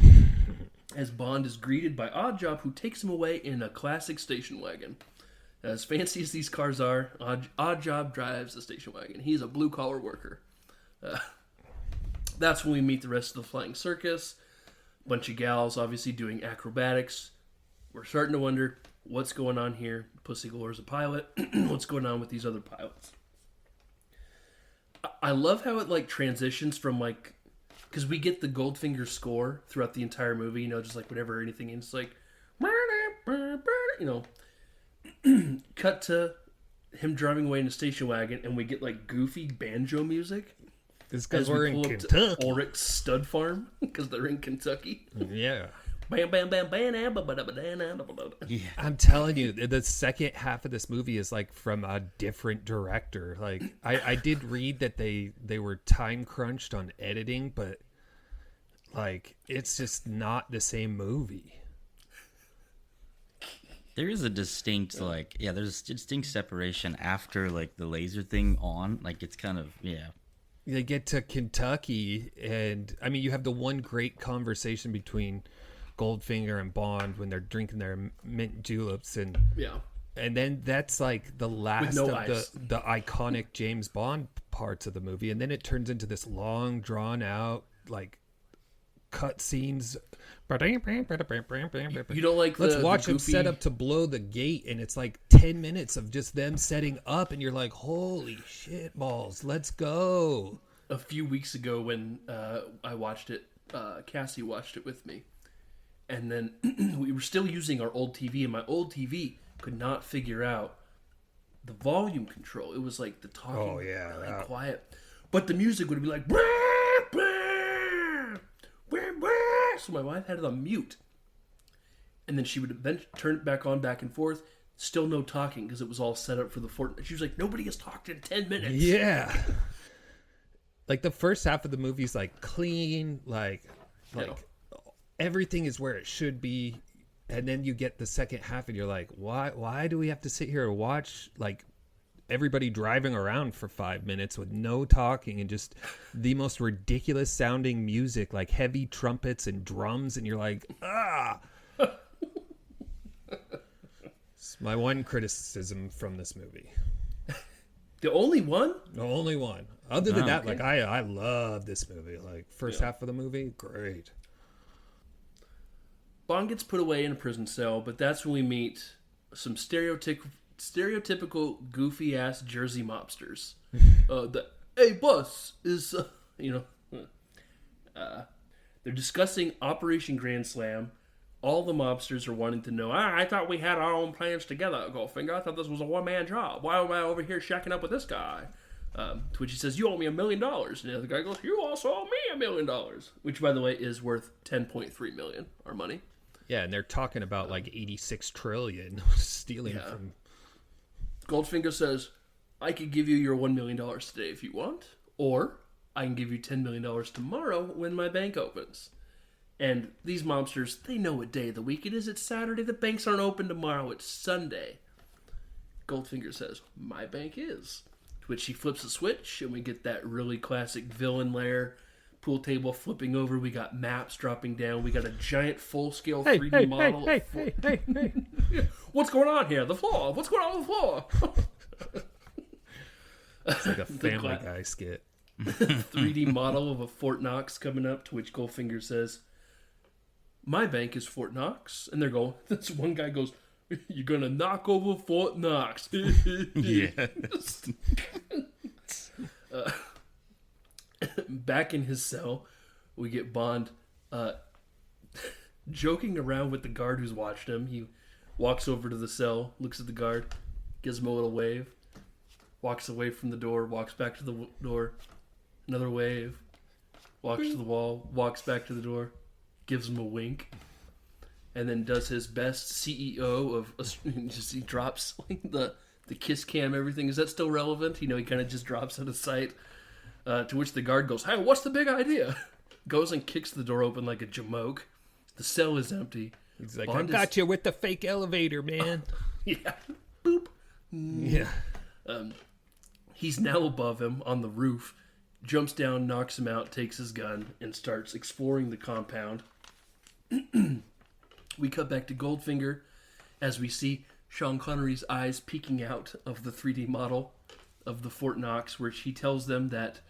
As Bond is greeted by Oddjob, who takes him away in a classic station wagon. As fancy as these cars are, Oddjob drives the station wagon. He's a blue-collar worker. That's when we meet the rest of the Flying Circus. Bunch of gals, obviously, doing acrobatics. We're starting to wonder, what's going on here? Pussy Galore's a pilot. What's going on with these other pilots? I love how it, transitions from, because we get the Goldfinger score throughout the entire movie, just whenever anything ends, it's cut to him driving away in a station wagon, and we get goofy banjo music. It's because we're in Kentucky. Ulrich's stud farm, because they're in Kentucky. Yeah. Bam, bam, bam, bam, yeah. I'm telling you, the second half of this movie is from a different director. I did read that they were time crunched on editing, but it's just not the same movie. There is a distinct there's a distinct separation after the laser thing on. It's kind of They get to Kentucky, and you have the one great conversation between Goldfinger and Bond when they're drinking their mint juleps, and then that's the last of the iconic James Bond parts of the movie, and then it turns into this long drawn out cut scenes. You don't let's watch them set up to blow the gate, and it's 10 minutes of just them setting up, and you're like, holy shit balls, let's go. A few weeks ago when I watched it, Cassie watched it with me, and then we were still using our old TV, and my old TV could not figure out the volume control. It was the talking, quiet, but the music would be brah, brah, brah, brah. So my wife had it on mute, and then she would then turn it back on, back and forth. Still no talking because it was all set up for the Fortnite. She was like, nobody has talked in 10 minutes. Yeah. The first half of the movie is clean, everything is where it should be, and then you get the second half, and you're like, why do we have to sit here and watch everybody driving around for 5 minutes with no talking and just the most ridiculous sounding music, heavy trumpets and drums, and you're like, ah. It's my one criticism from this movie. The only one? The only one. Other than that, okay. I love this movie. First half of the movie, great. Bond gets put away in a prison cell, but that's when we meet some stereotypical goofy ass Jersey mobsters. Hey boss is they're discussing Operation Grand Slam. All the mobsters are wanting to know, I thought we had our own plans together, Goldfinger. I thought this was a one-man job. Why am I over here shacking up with this guy? To which he says, you owe me $1 million. And the other guy goes, you also owe me $1 million. Which, by the way, is worth $10.3 million, our money. Yeah, and they're talking about 86 trillion stealing from Goldfinger says, I could give you your $1 million today if you want, or I can give you $10 million tomorrow when my bank opens. And these mobsters, they know what day of the week it is. It's Saturday. The banks aren't open tomorrow. It's Sunday. Goldfinger says, my bank is. To which he flips a switch, and we get that really classic villain lair. Pool table flipping over. We got maps dropping down. We got a giant full-scale 3D model. Hey. What's going on here? The floor. What's going on the floor? It's like a Family Guy skit. 3D model of a Fort Knox coming up, to which Goldfinger says, my bank is Fort Knox. And they're going, this one guy goes, you're going to knock over Fort Knox. Yes. Back in his cell, we get Bond joking around with the guard who's watched him. He walks over to the cell, looks at the guard, gives him a little wave, walks away from the door, walks back to the door, another wave, walks to the wall, walks back to the door, gives him a wink, and then does his best CEO of he drops the kiss cam, everything. Is that still relevant? He kind of just drops out of sight. To which the guard goes, hey, what's the big idea? Goes and kicks the door open like a jamoke. The cell is empty. He's like, Bond I got you with the fake elevator, man. Yeah. Boop. Yeah. He's now above him on the roof, jumps down, knocks him out, takes his gun, and starts exploring the compound. We cut back to Goldfinger as we see Sean Connery's eyes peeking out of the 3D model of the Fort Knox, where she tells them that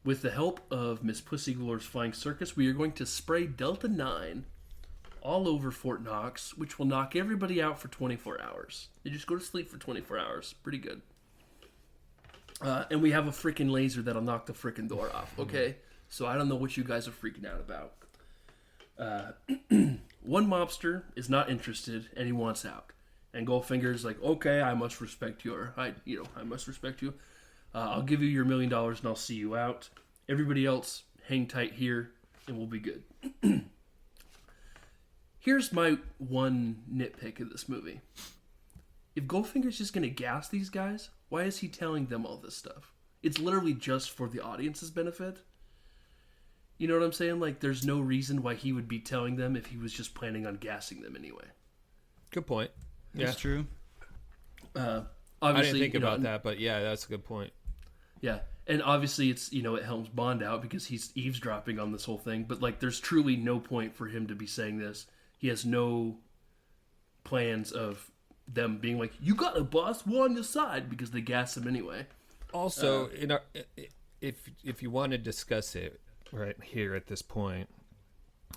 with the help of Miss Pussy Galore's flying circus, we are going to spray Delta 9 all over Fort Knox, which will knock everybody out for 24 hours. They just go to sleep for 24 hours. Pretty good. And we have a freaking laser that'll knock the freaking door off, okay? So I don't know what you guys are freaking out about. One mobster is not interested, and he wants out. And Goldfinger's like, okay, I must respect I must respect you. I'll give you your $1 million and I'll see you out. Everybody else, hang tight here and we'll be good. Here's my one nitpick of this movie. If Goldfinger's just going to gas these guys, why is he telling them all this stuff? It's literally just for the audience's benefit. You know what I'm saying? Like, there's no reason why he would be telling them if he was just planning on gassing them anyway. Good point. That's true. Obviously, I didn't think about that, but yeah, that's a good point. Yeah, and obviously it's, it helps Bond out because he's eavesdropping on this whole thing, but like there's truly no point for him to be saying this. He has no plans of them being like, you got a boss, we're on your side, because they gas him anyway. Also, if you want to discuss it right here at this point,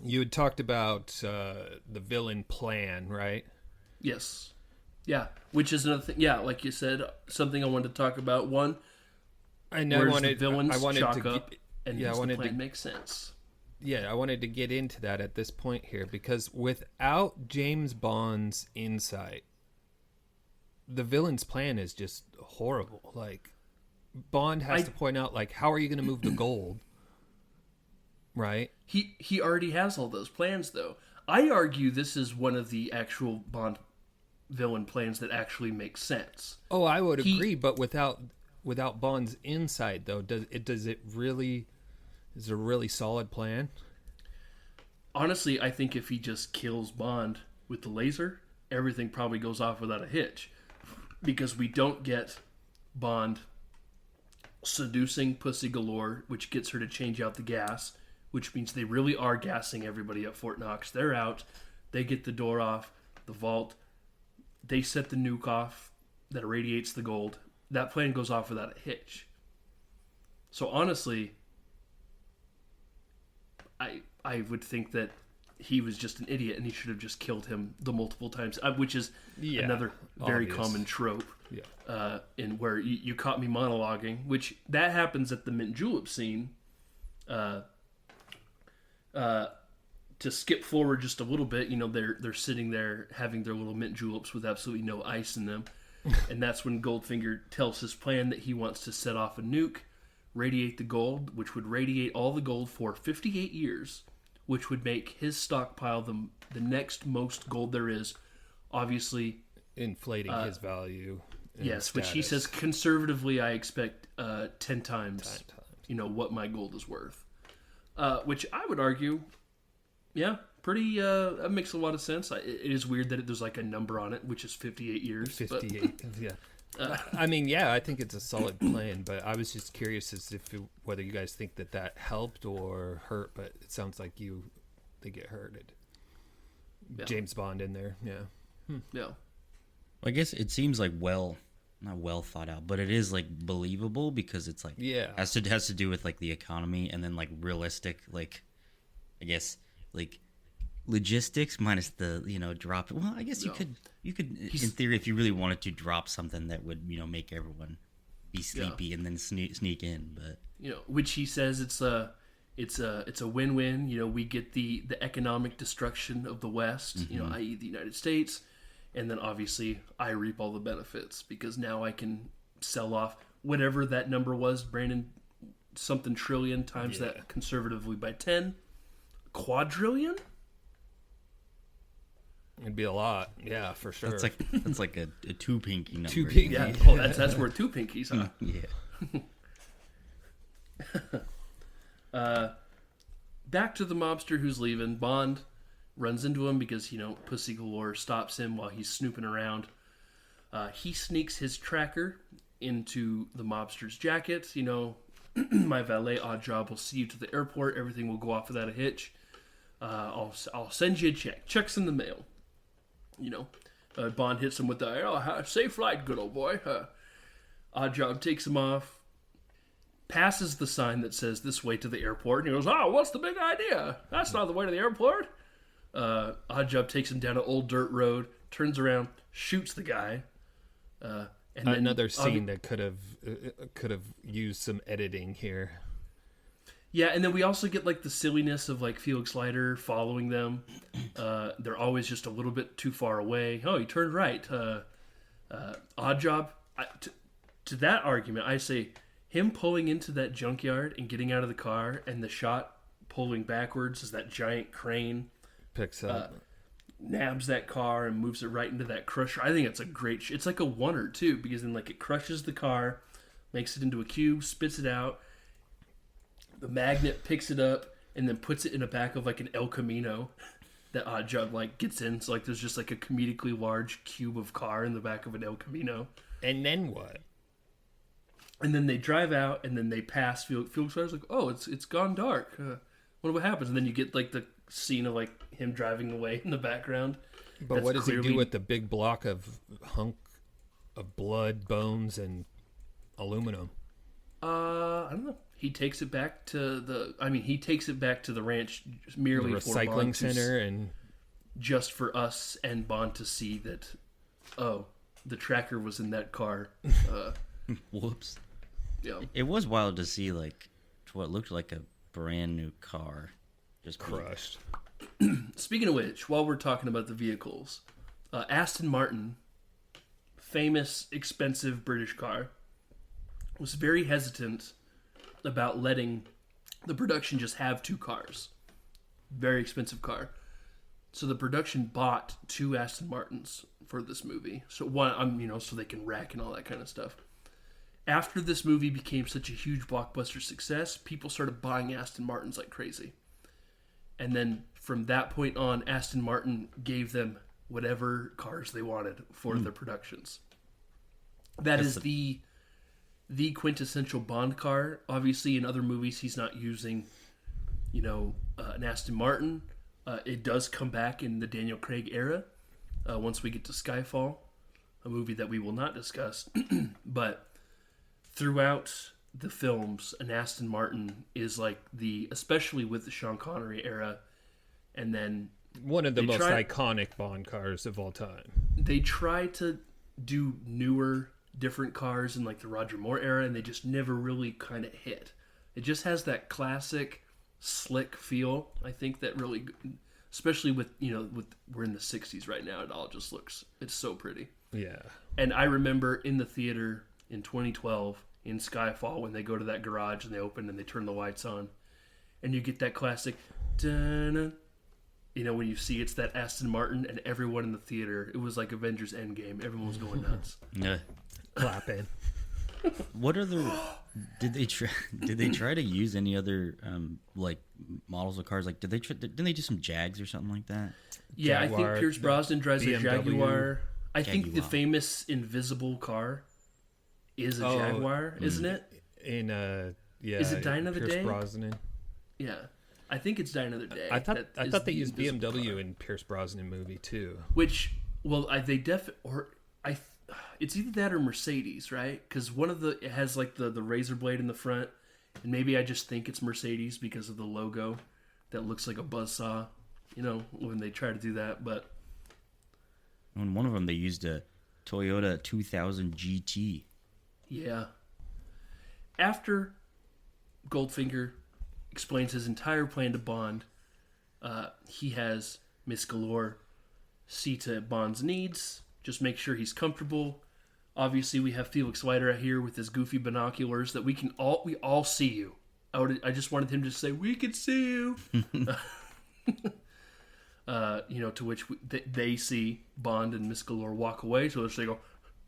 you had talked about the villain plan, right? Yes. Yeah, which is another thing. Yeah, like you said, something I wanted to talk about. One, where's the villains chalk up, and does the plan make sense? Yeah, I wanted to get into that at this point here, because without James Bond's insight, the villain's plan is just horrible. Like, Bond has to point out, like, how are you going to move the gold? Right? He already has all those plans, though. I argue this is one of the actual Bond villain plans that actually make sense. Oh, I would agree, but without Bond's insight, though, is it a really solid plan? Honestly, I think if he just kills Bond with the laser, everything probably goes off without a hitch, because we don't get Bond seducing Pussy Galore, which gets her to change out the gas, which means they really are gassing everybody at Fort Knox. They're out. They get the door off, the vault. They set the nuke off that irradiates the gold. That plan goes off without a hitch. So honestly, I would think that he was just an idiot and he should have just killed him the multiple times, which is another very common trope. Yeah. In where you caught me monologuing, which that happens at the mint julep scene. To skip forward just a little bit, they're sitting there having their little mint juleps with absolutely no ice in them, and that's when Goldfinger tells his plan that he wants to set off a nuke, radiate the gold, which would radiate all the gold for 58 years, which would make his stockpile the next most gold there is, obviously inflating his value Yes, which he says conservatively, I expect 10 times, what my gold is worth. Which I would argue, pretty. That makes a lot of sense. It is weird that there's like a number on it, which is 58 years. 58, yeah. I mean, I think it's a solid plan, but I was just curious whether you guys think that helped or hurt. But it sounds like they get hurted. Yeah. James Bond in there, yeah. Yeah. I guess it seems like not well thought out, but it is like believable because it's like has to do with like the economy and then like realistic, like I guess like logistics minus the drop. Well, I guess you could in theory, if you really wanted to, drop something that would make everyone be sleepy and then sneak in, but which he says it's a win-win. We get the economic destruction of the West, i.e. the United States. And then obviously I reap all the benefits because now I can sell off whatever that number was, Brandon, something trillion times that conservatively by 10. Quadrillion? It'd be a lot. Yeah, for sure. That's like a two pinky number. Two pinky. Yeah. Oh, that's worth two pinkies, huh? Yeah. Back to the mobster who's leaving. Bond runs into him because, Pussy Galore stops him while he's snooping around. He sneaks his tracker into the mobster's jacket. My valet Oddjob will see you to the airport. Everything will go off without a hitch. I'll send you a check. Check's in the mail. Bond hits him with the, safe flight, good old boy. Oddjob takes him off. Passes the sign that says this way to the airport. And he goes, what's the big idea? That's not the way to the airport. Oddjob takes him down an old dirt road, turns around, shoots the guy. And then another scene that could have used some editing here. Yeah, and then we also get like the silliness of like Felix Leiter following them. They're always just a little bit too far away. Oh, he turned right. Oddjob. To that argument, I say him pulling into that junkyard and getting out of the car, and the shot pulling backwards as that giant crane picks up, nabs that car and moves it right into that crusher. I think it's a great. It's like a 1 or 2 because then like it crushes the car, makes it into a cube, spits it out. The magnet picks it up and then puts it in the back of like an El Camino that Oddjob like gets in. So like there's just like a comedically large cube of car in the back of an El Camino. And then what? And then they drive out and then they pass Felix Leiter's like, oh, it's gone dark. Wonder what happens. And then you get like the scene of like him driving away in the background. But what does he do with the big block of hunk of blood, bones, and aluminum? I don't know. He takes it back to the ranch merely the for recycling Bond center and just for us and Bond to see that. Oh, the tracker was in that car. Whoops. Yeah. It was wild to see like what looked like a brand new car just crushed. Speaking of which, while we're talking about the vehicles, Aston Martin, famous expensive British car, was very hesitant about letting the production just have 2 cars. Very expensive car. So the production bought 2 Aston Martins for this movie. So one, so they can wreck and all that kind of stuff. After this movie became such a huge blockbuster success, people started buying Aston Martins like crazy. And then from that point on, Aston Martin gave them whatever cars they wanted for their productions. That's the quintessential Bond car. Obviously, in other movies, he's not using, an Aston Martin. It does come back in the Daniel Craig era once we get to Skyfall, a movie that we will not discuss. But throughout the films, an Aston Martin is like especially with the Sean Connery era, and then one of the most iconic Bond cars of all time. They try to do newer, different cars in like the Roger Moore era, and they just never really kind of hit. It just has that classic slick feel. I think that really, especially with we're in the 60s right now, it all just it's so pretty. Yeah. And I remember in the theater in 2012 in Skyfall when they go to that garage and they open and they turn the lights on, and you get that classic dun, when you see it's that Aston Martin, and everyone in the theater, it was like Avengers Endgame. Everyone was going nuts. Yeah. clapping. What other did they try to use any other like models of cars? Like didn't they do some Jags or something like that? Yeah, Jaguar, I think Pierce Brosnan drives BMW. a Jaguar. I think the famous invisible car is a Jaguar, isn't it? In is it Die Another Pierce Day? Brosnan. Yeah, I think it's Die Another Day. I thought they used BMW car in Pierce Brosnan movie too. Which, well, it's either that or Mercedes, right? Because it has like the razor blade in the front, and maybe I just think it's Mercedes because of the logo that looks like a buzzsaw, when they try to do that. But on one of them, they used a Toyota 2000 GT. Yeah. After Goldfinger explains his entire plan to Bond, he has Miss Galore see to Bond's needs, just make sure he's comfortable. Obviously, we have Felix Leiter here with his goofy binoculars that we all see you. I just wanted him to say, "We can see you." To which they see Bond and Miss Galore walk away. So they go,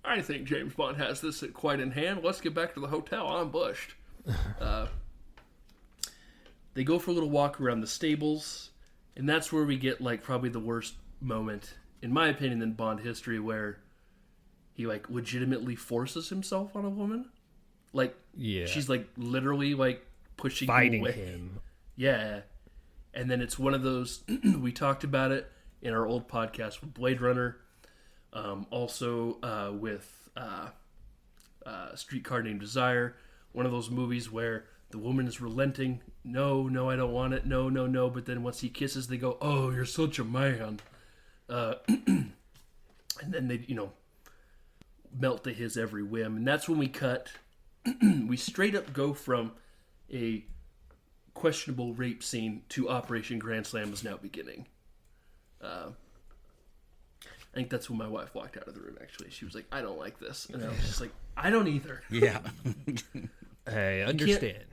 "I think James Bond has this quite in hand. Let's get back to the hotel. I'm bushed." They go for a little walk around the stables, and that's where we get like probably the worst moment, in my opinion, in Bond history, where he like legitimately forces himself on a woman. Like, she's like literally like pushing fighting him away. him. Yeah. And then it's one of those, we talked about it in our old podcast with Blade Runner, also with Streetcar Named Desire, one of those movies where the woman is relenting. No, I don't want it. No. But then once he kisses, they go, "Oh, you're such a man." And then they, melt to his every whim. And that's when we cut. We straight up go from a questionable rape scene to Operation Grand Slam is now beginning. I think that's when my wife walked out of the room, actually. She was like, "I don't like this." And I was just like, "I don't either." Yeah. I understand.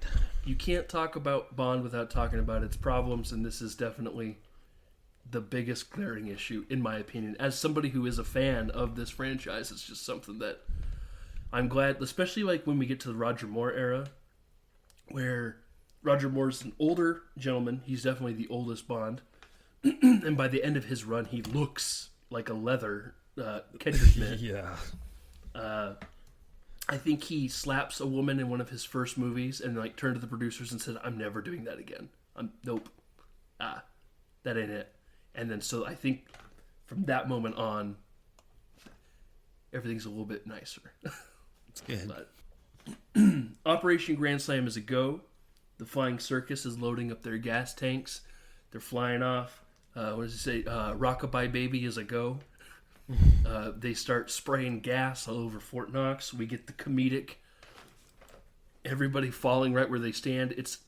You can't talk about Bond without talking about its problems, and this is definitely the biggest glaring issue, in my opinion. As somebody who is a fan of this franchise, it's just something that I'm glad, especially like when we get to the Roger Moore era, where Roger Moore's an older gentleman. He's definitely the oldest Bond. And by the end of his run, he looks like a leather catcher's mitt. Yeah. I think he slaps a woman in one of his first movies and like turned to the producers and said, "I'm never doing that again. Nope. That ain't it." And then so I think from that moment on, everything's a little bit nicer. It's good. But Operation Grand Slam is a go. The flying circus is loading up their gas tanks. They're flying off. What does it say? Rockabye Baby is a go. They start spraying gas all over Fort Knox. We get the comedic everybody falling right where they stand. It's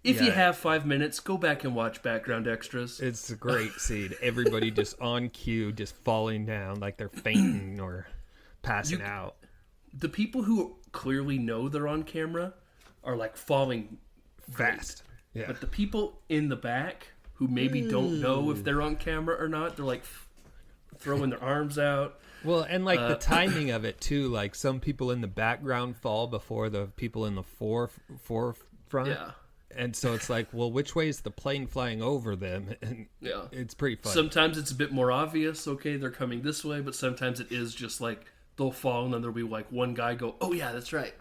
if you have 5 minutes, go back and watch background extras. It's a great scene. Everybody just on cue, just falling down like they're fainting or passing out. The people who clearly know they're on camera are like falling fast. Yeah. But the people in the back who maybe don't know if they're on camera or not, they're like throwing their arms out. Well, and like the timing of it too, like some people in the background fall before the people in the forefront. Yeah. And so it's like, well, which way is the plane flying over them? And it's pretty fun. Sometimes it's a bit more obvious, okay, they're coming this way, but sometimes it is just like they'll fall and then there'll be like one guy go, "Oh yeah, that's right."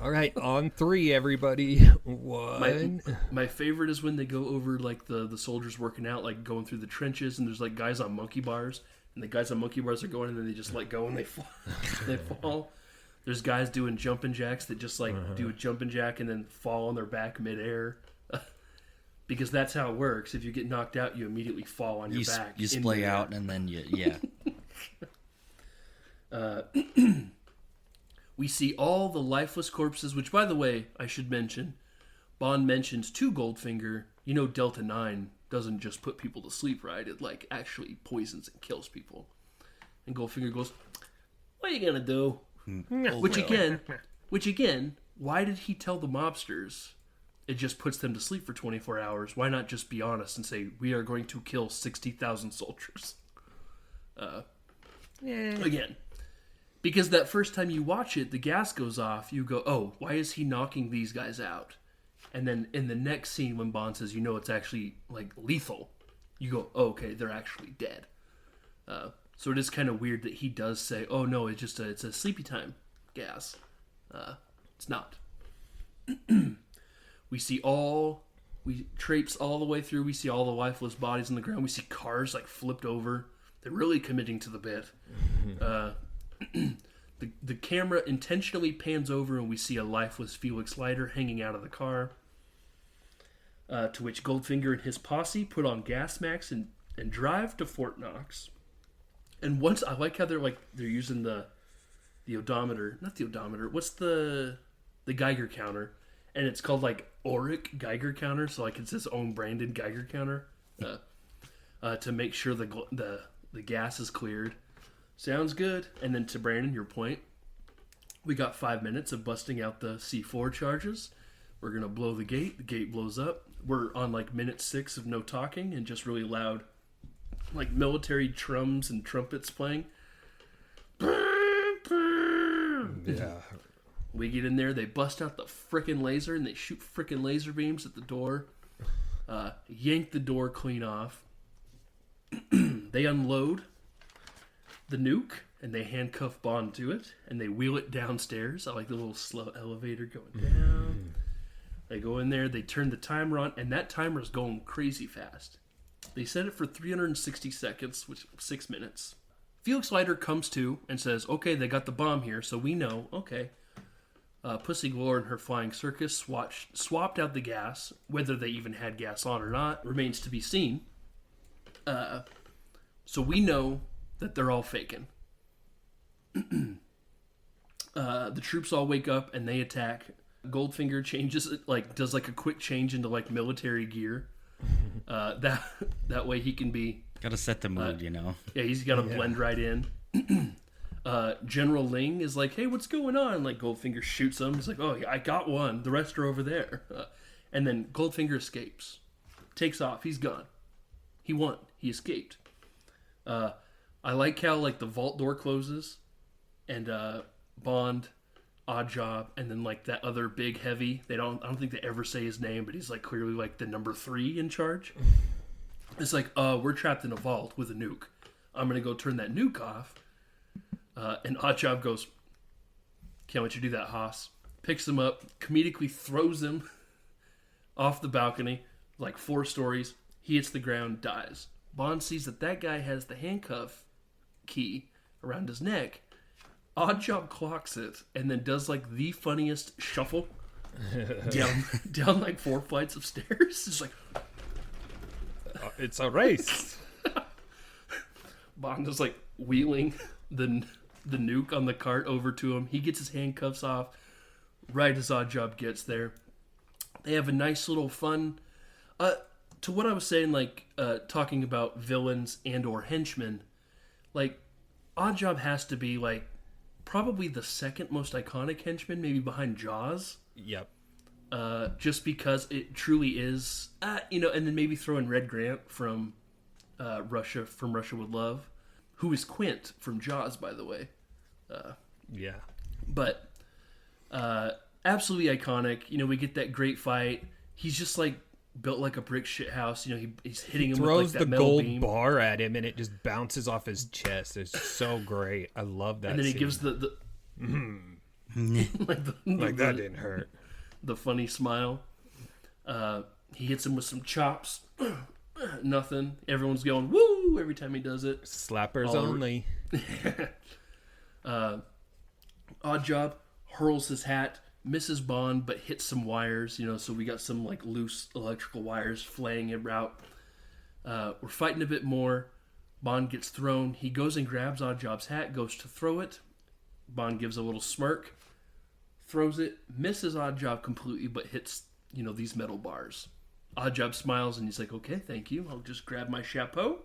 All right, on 3, everybody. 1. My favorite is when they go over like the soldiers working out, like going through the trenches, and there's like guys on monkey bars, and the guys on monkey bars are going, and then they just let go and they fall. They fall. There's guys doing jumping jacks that just like do a jumping jack and then fall on their back midair. Because that's how it works. If you get knocked out, you immediately fall on your back. You splay out and then we see all the lifeless corpses, which, by the way, I should mention, Bond mentions to Goldfinger, Delta 9 doesn't just put people to sleep, right? It, like, actually poisons and kills people. And Goldfinger goes, "What are you going to do?" Which again, why did he tell the mobsters it just puts them to sleep for 24 hours? Why not just be honest and say, "We are going to kill 60,000 soldiers"? Again, Because that first time you watch it, the gas goes off. You go, oh, why is he knocking these guys out? And then in the next scene, when Bond says, it's actually like lethal, you go, oh, okay, they're actually dead. So it is kind of weird that he does say, oh no, it's a sleepy time gas. It's not. We traipse all the way through. We see all the lifeless bodies on the ground. We see cars like flipped over. They're really committing to the bit. The camera intentionally pans over and we see a lifeless Felix Leiter hanging out of the car. To which Goldfinger and his posse put on gas masks and drive to Fort Knox. And once, I like how they're using the odometer, not the odometer, what's the Geiger counter? And it's called like Auric Geiger counter, so like it's his own branded Geiger counter to make sure the gas is cleared. Sounds good. And then to Brandon, your point, we got 5 minutes of busting out the C4 charges. We're going to blow the gate. The gate blows up. We're on like minute 6 of no talking and just really loud, like military drums and trumpets playing. Yeah. We get in there. They bust out the frickin' laser and they shoot frickin' laser beams at the door. Yank the door clean off. They unload the nuke and they handcuff Bond to it and they wheel it downstairs. I like the little slow elevator going down. They go in there, they turn the timer on, and that timer is going crazy fast. They set it for 360 seconds, which is 6 minutes. Felix Leiter comes to and says, okay, they got the bomb here, so we know, okay. Pussy Galore and her flying circus swapped out the gas. Whether they even had gas on or not remains to be seen. So we know that they're all faking. The troops all wake up and they attack. Goldfinger changes it, does a quick change into military gear. That way he can be... Gotta set the mood, Yeah, he's got to blend right in. General Ling is like, hey, what's going on? Goldfinger shoots him. He's like, oh, yeah, I got one. The rest are over there. And then Goldfinger escapes. Takes off. He's gone. He won. He escaped. I like how the vault door closes and Bond, Oddjob, and then that other big heavy. I don't think they ever say his name, but he's clearly the number 3 in charge. It's we're trapped in a vault with a nuke. I'm gonna go turn that nuke off. And Oddjob goes, can't let you do that, Haas. Picks him up, comedically throws him off the balcony, 4 stories. He hits the ground, dies. Bond sees that guy has the handcuff key around his neck. Oddjob clocks it and then does the funniest shuffle down 4 flights of stairs. It's it's a race. Bond is wheeling the nuke on the cart over to him. He gets his handcuffs off right as Oddjob gets there. They have a nice little fun. To what I was saying, talking about villains and or henchmen, Oddjob has to be probably the second most iconic henchman, maybe behind Jaws. Yep. Just because it truly is, and then maybe throw in Red Grant from Russia with Love, who is Quint from Jaws, by the way. Yeah. But absolutely iconic. We get that great fight. He's just built like a brick shit house. He's hitting him throws with that the metal gold beam. bar at him and it just bounces off his chest. It's so great. I love that. And then he scene. gives the that didn't hurt. The funny smile. He hits him with some chops. Nothing. Everyone's going woo every time he does it. Slappers only. Oddjob hurls his hat, misses Bond, but hits some wires. So we got some loose electrical wires flaying him out. We're fighting a bit more. Bond gets thrown. He goes and grabs Oddjob's hat, goes to throw it. Bond gives a little smirk, throws it, misses Oddjob completely, but hits these metal bars. Oddjob smiles and he's like, okay, thank you. I'll just grab my chapeau.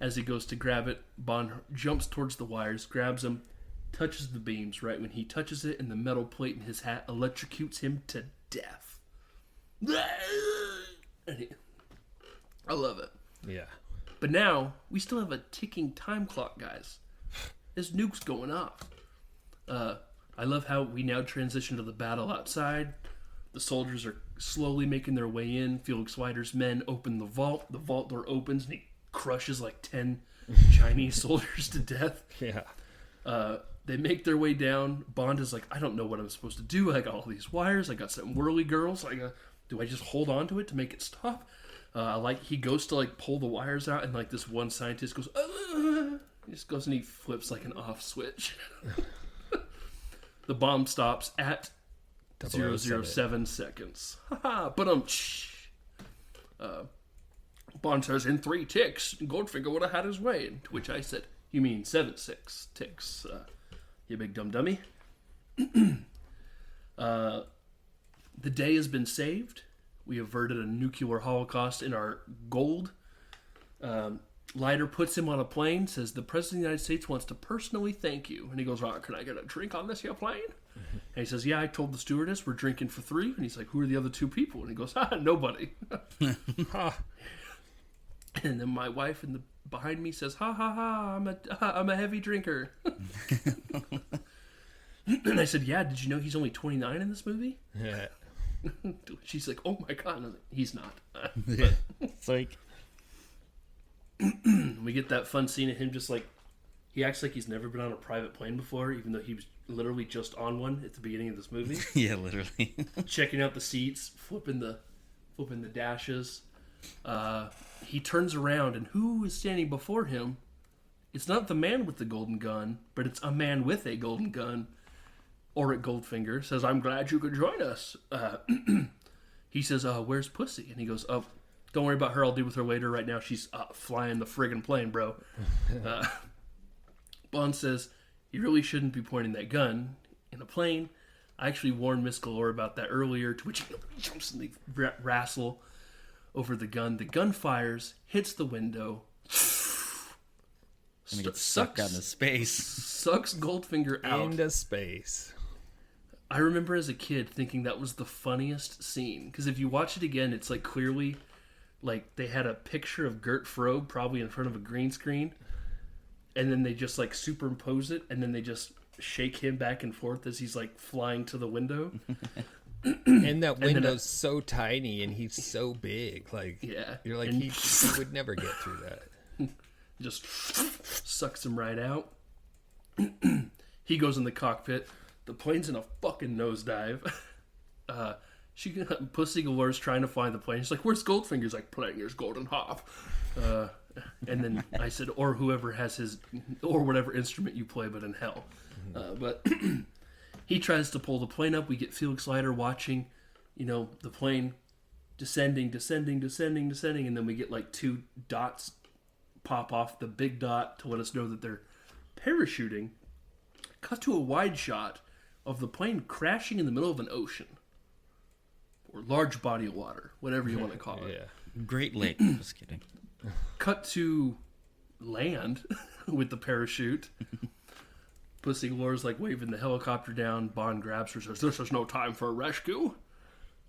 As he goes to grab it, Bond jumps towards the wires, grabs them, touches the beams. Right when he touches it, and the metal plate in his hat electrocutes him to death. I love it. Yeah. But now, we still have a ticking time clock, guys. His nuke's going off. I love how we now transition to the battle outside. The soldiers are slowly making their way in. Felix Leiter's men open the vault. The vault door opens, and he crushes like 10 Chinese soldiers to death. Yeah. They make their way down. Bond is like, I don't know what I'm supposed to do. I got all these wires. I got some whirly girls. Do I just hold on to it to make it stop? He goes to like pull the wires out, and like this one scientist goes, he just goes and he flips like an off switch. The bomb stops at 007 seconds. But Bond says, in 3 ticks, Goldfinger would have had his way. To which I said, you mean 7-6 ticks, you big dumb dummy. The day has been saved. We averted a nuclear holocaust in our gold. Leiter puts him on a plane, says, the President of the United States wants to personally thank you. And he goes, can I get a drink on this here plane? And he says, yeah, I told the stewardess we're drinking for 3. And he's like, who are the other 2 people? And he goes, nobody. And then my wife behind me says, ha ha ha, I'm a heavy drinker. And I said, yeah, did you know he's only 29 in this movie? Yeah. She's like, oh my God. And I was like, he's not. It's like... We get that fun scene of him just like, he acts like he's never been on a private plane before, even though he was literally just on one at the beginning of this movie. Yeah, literally. Checking out the seats, flipping the dashes. He turns around, and who is standing before him? It's not the man with the golden gun, but it's a man with a golden gun. Auric Goldfinger says, I'm glad you could join us. He says, where's Pussy? And he goes, don't worry about her. I'll deal with her later. Right now, she's flying the friggin' plane, bro. Bond says, you really shouldn't be pointing that gun in a plane. I actually warned Miss Galore about that earlier, to which he jumps and they wrestle over the gun. The gun fires, hits the window, and it gets sucked out into space. Sucks Goldfinger out. Into space. I remember as a kid thinking that was the funniest scene. Because if you watch it again, it's like clearly... like they had a picture of Gert Frobe probably in front of a green screen, and then they just like superimpose it, and then they just shake him back and forth as he's like flying to the window. And that window's so tiny, and he's so big. Like, yeah, you're like, he would never get through that. Just sucks him right out. He goes in the cockpit. The plane's in a fucking nosedive. Pussy Galore's trying to find the plane. She's like, where's Goldfinger? He's like, playing his golden hop. And then I said, or whoever has or whatever instrument you play, but in hell. But he tries to pull the plane up. We get Felix Leiter watching, the plane descending. And then we get like 2 dots pop off the big dot to let us know that they're parachuting. Cut to a wide shot of the plane crashing in the middle of an ocean. Or large body of water, whatever you want to call it. Yeah. Great Lake. Just kidding. Cut to land with the parachute. Pussy Galore's like waving the helicopter down. Bond grabs her, says, "This is no time for a rescue."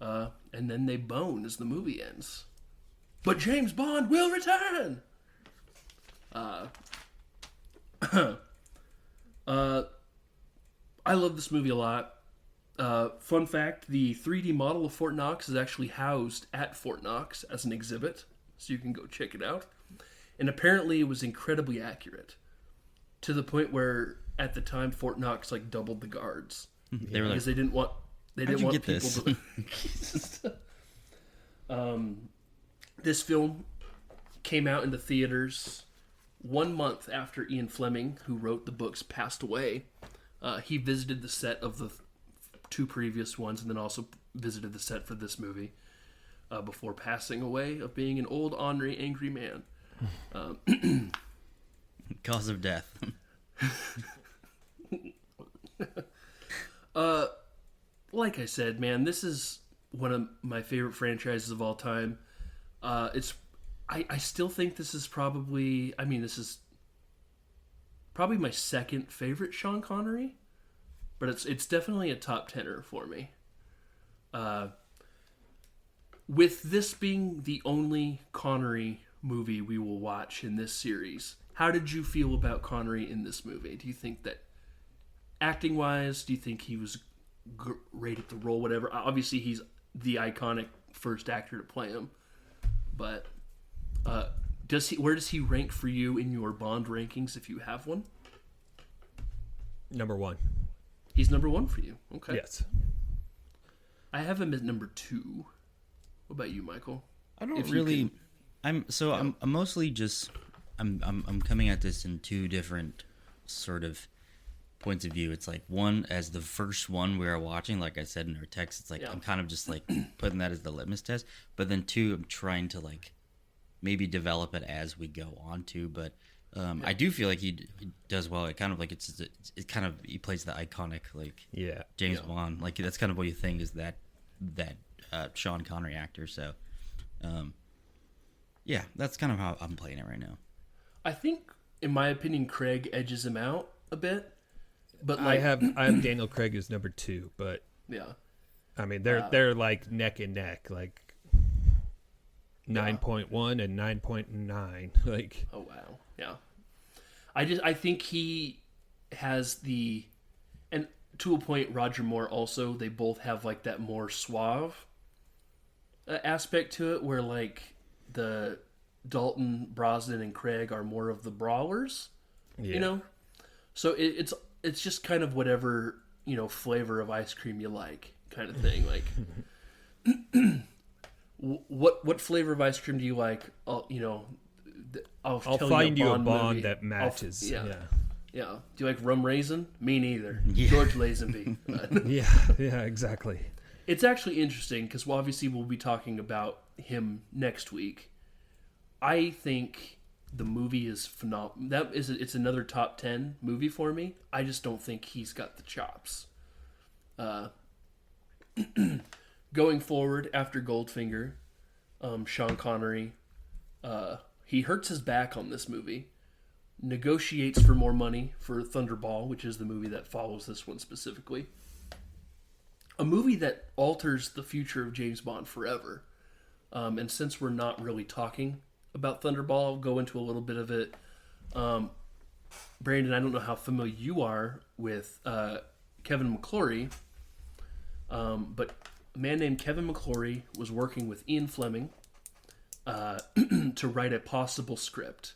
And then they bone as the movie ends. But James Bond will return. I love this movie a lot. Fun fact, the 3D model of Fort Knox is actually housed at Fort Knox as an exhibit, so you can go check it out. And apparently it was incredibly accurate, to the point where, at the time, Fort Knox like doubled the guards. They were because like, they didn't want people this? to... This film came out into theaters 1 month after Ian Fleming, who wrote the books, passed away. He visited the set of the 2 previous ones, and then also visited the set for this movie before passing away of being an old, ornery, angry man. Cause of death. Like I said, man, this is one of my favorite franchises of all time. I still think this is probably my second favorite Sean Connery, but it's definitely a top 10er for me. With this being the only Connery movie we will watch in this series, how did you feel about Connery in this movie? Do you think that acting-wise, do you think he was great at the role, whatever? Obviously, he's the iconic first actor to play him. But where does he rank for you in your Bond rankings, if you have one? Number 1. He's number 1 for you. Okay. Yes. I have him at number 2. What about you, Michael? I don't really. I'm mostly just. I'm coming at this in 2 different sort of points of view. It's like, one, as the first one we were watching, like I said in our text, it's like I'm kind of just like putting that as the litmus test. But then 2, I'm trying to like maybe develop it as we go on to. But I do feel like he does well. It kind of like it's kind of, he plays the iconic like James Bond. Like that's kind of what you think is that Sean Connery actor. So that's kind of how I'm playing it right now. I think, in my opinion, Craig edges him out a bit. But I have Daniel Craig as number 2, but I mean they're like neck and neck, like 9.1 and 9.9. Like, oh wow, yeah. I think he has and to a point, Roger Moore also. They both have like that more suave aspect to it, where like the Dalton, Brosnan, and Craig are more of the brawlers, you know. So it's just kind of whatever, you know, flavor of ice cream you like, kind of thing. Like, what flavor of ice cream do you like? I'll find you a Bond that matches. Yeah. Do you like rum raisin? Me neither. George Lazenby. Yeah, exactly. It's actually interesting because obviously we'll be talking about him next week. I think the movie is phenomenal. It's another top 10 movie for me. I just don't think he's got the chops. Going forward after Goldfinger, Sean Connery, he hurts his back on this movie, negotiates for more money for Thunderball, which is the movie that follows this one specifically. A movie that alters the future of James Bond forever. And since we're not really talking about Thunderball, I'll go into a little bit of it. Brandon, I don't know how familiar you are with Kevin McClory, but a man named Kevin McClory was working with Ian Fleming to write a possible script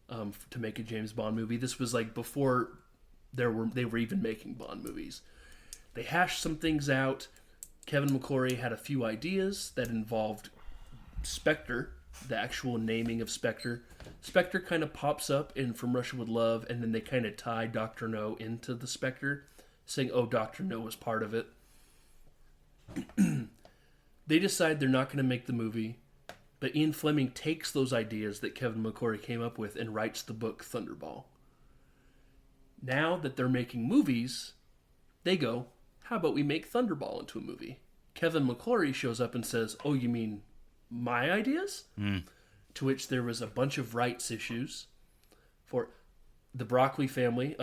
to make a James Bond movie. This was like before they were even making Bond movies. They hashed some things out. Kevin McClory had a few ideas that involved Spectre, the actual naming of Spectre. Spectre kind of pops up in From Russia with Love, and then they kind of tie Dr. No into the Spectre, saying, oh, Dr. No was part of it. They decide they're not going to make the movie, but Ian Fleming takes those ideas that Kevin McClory came up with and writes the book Thunderball. Now that they're making movies, they go, how about we make Thunderball into a movie? Kevin McClory shows up and says, oh, you mean my ideas? To which there was a bunch of rights issues for the Broccoli family,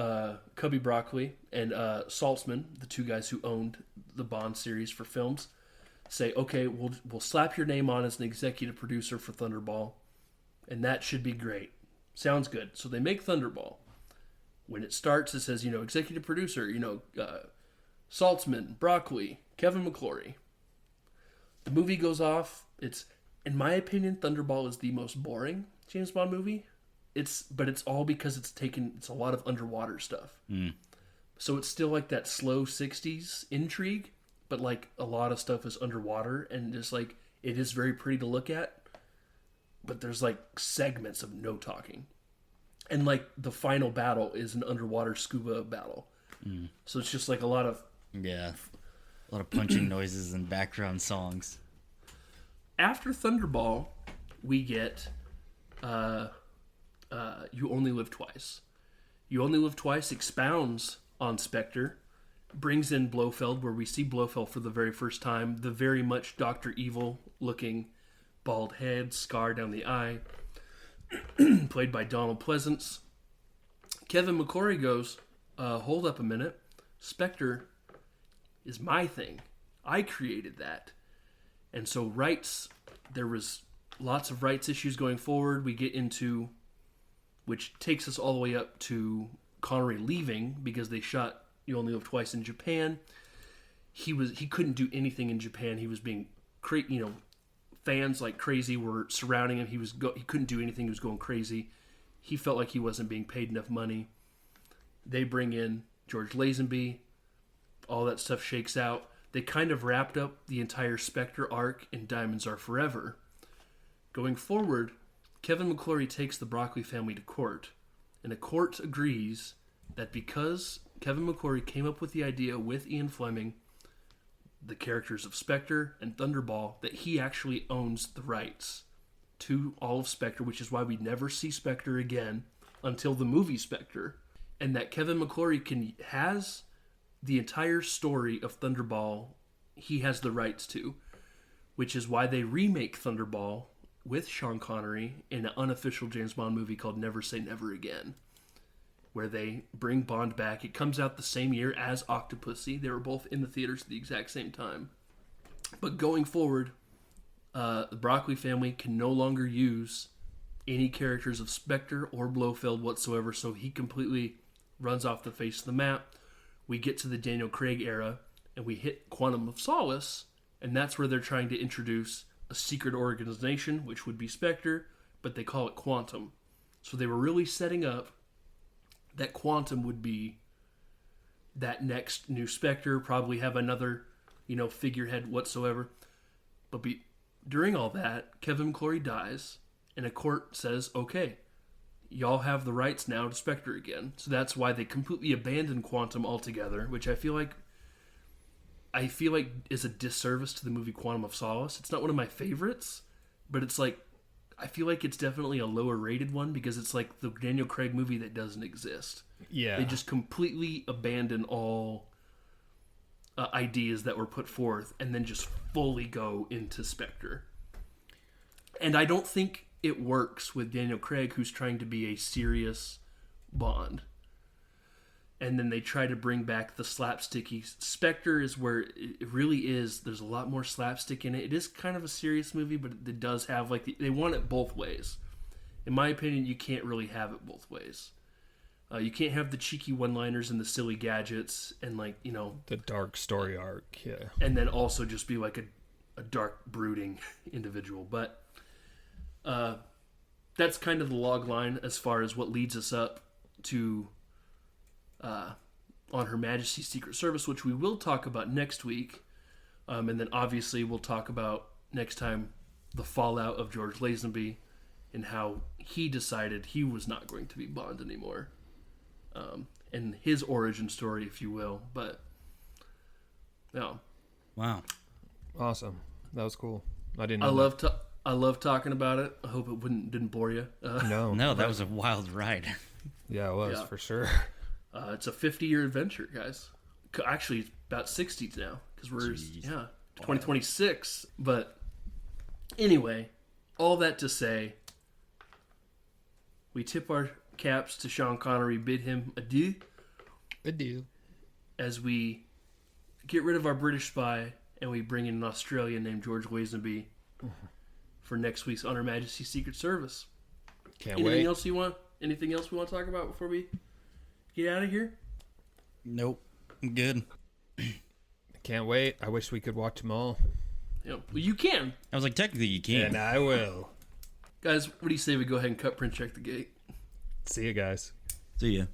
Cubby Broccoli and Saltzman, the 2 guys who owned the Bond series for films, say, okay, we'll slap your name on as an executive producer for Thunderball, and that should be great. Sounds good. So they make Thunderball. When it starts, it says, executive producer, Saltzman, Broccoli, Kevin McClory. The movie goes off. It's, in my opinion, Thunderball is the most boring James Bond movie. But it's all because it's a lot of underwater stuff. So it's still like that slow 60s intrigue, but like a lot of stuff is underwater and just like it is very pretty to look at. But there's like segments of no talking. And like the final battle is an underwater scuba battle. So it's just like a lot of punching noises and background songs. After Thunderball, we get You Only Live Twice. You Only Live Twice expounds on Spectre, brings in Blofeld, where we see Blofeld for the very first time, the very much Dr. Evil looking bald head, scar down the eye, played by Donald Pleasance. Kevin McClory goes, hold up a minute, Spectre is my thing. I created that. And so there was lots of rights issues going forward. We get into which takes us all the way up to Connery leaving because they shot You Only Live Twice in Japan. He couldn't do anything in Japan. He was being fans like crazy were surrounding him. He couldn't do anything. He was going crazy. He felt like he wasn't being paid enough money. They bring in George Lazenby. All that stuff shakes out. They kind of wrapped up the entire Spectre arc in Diamonds Are Forever. Going forward, Kevin McClory takes the Broccoli family to court, and a court agrees that because Kevin McClory came up with the idea with Ian Fleming, the characters of Spectre and Thunderball, that he actually owns the rights to all of Spectre, which is why we never see Spectre again until the movie Spectre, and that Kevin McClory has the entire story of Thunderball, he has the rights to, which is why they remake Thunderball with Sean Connery in an unofficial James Bond movie called Never Say Never Again, where they bring Bond back. It comes out the same year as Octopussy. They were both in the theaters at the exact same time. But going forward, the Broccoli family can no longer use any characters of Spectre or Blofeld whatsoever, so he completely runs off the face of the map. We get to the Daniel Craig era, and we hit Quantum of Solace, and that's where they're trying to introduce a secret organization, which would be Spectre, but they call it Quantum. So they were really setting up that Quantum would be that next new Spectre, probably have another, figurehead whatsoever. But during all that, Kevin McClory dies, and a court says, okay, y'all have the rights now to Spectre again. So that's why they completely abandoned Quantum altogether, which I feel like is a disservice to the movie Quantum of Solace. It's not one of my favorites, but it's like, I feel like it's definitely a lower rated one because it's like the Daniel Craig movie that doesn't exist. Yeah. They just completely abandon all ideas that were put forth and then just fully go into Spectre. And I don't think it works with Daniel Craig, who's trying to be a serious Bond. And then they try to bring back the slapsticky. Spectre is where it really is. There's a lot more slapstick in it. It is kind of a serious movie, but it does have, they want it both ways. In my opinion, you can't really have it both ways. You can't have the cheeky one-liners and the silly gadgets and, the dark story arc, yeah. And then also just be like a dark, brooding individual. But that's kind of the log line as far as what leads us up to on Her Majesty's Secret Service, which we will talk about next week. And then obviously we'll talk about next time the fallout of George Lazenby and how he decided he was not going to be Bond anymore. And his origin story, if you will. But, no. Wow. Awesome. That was cool. I didn't know I love talking about it. I hope it didn't bore you. No, that was a wild ride. Yeah, it was, for sure. It's a 50-year adventure, guys. Actually, it's about 60 now, because we're 2026. But anyway, all that to say, we tip our caps to Sean Connery, bid him adieu. Adieu. As we get rid of our British spy and we bring in an Australian named George Lazenby for next week's On Her Majesty's Secret Service. Can't wait. Anything else we want to talk about before we get out of here? Nope. I'm good. Can't wait. I wish we could watch them all. Yeah, well, you can. I was like, technically you can. And I will. Guys, what do you say we go ahead and cut, print, check the gate? See you guys. See ya.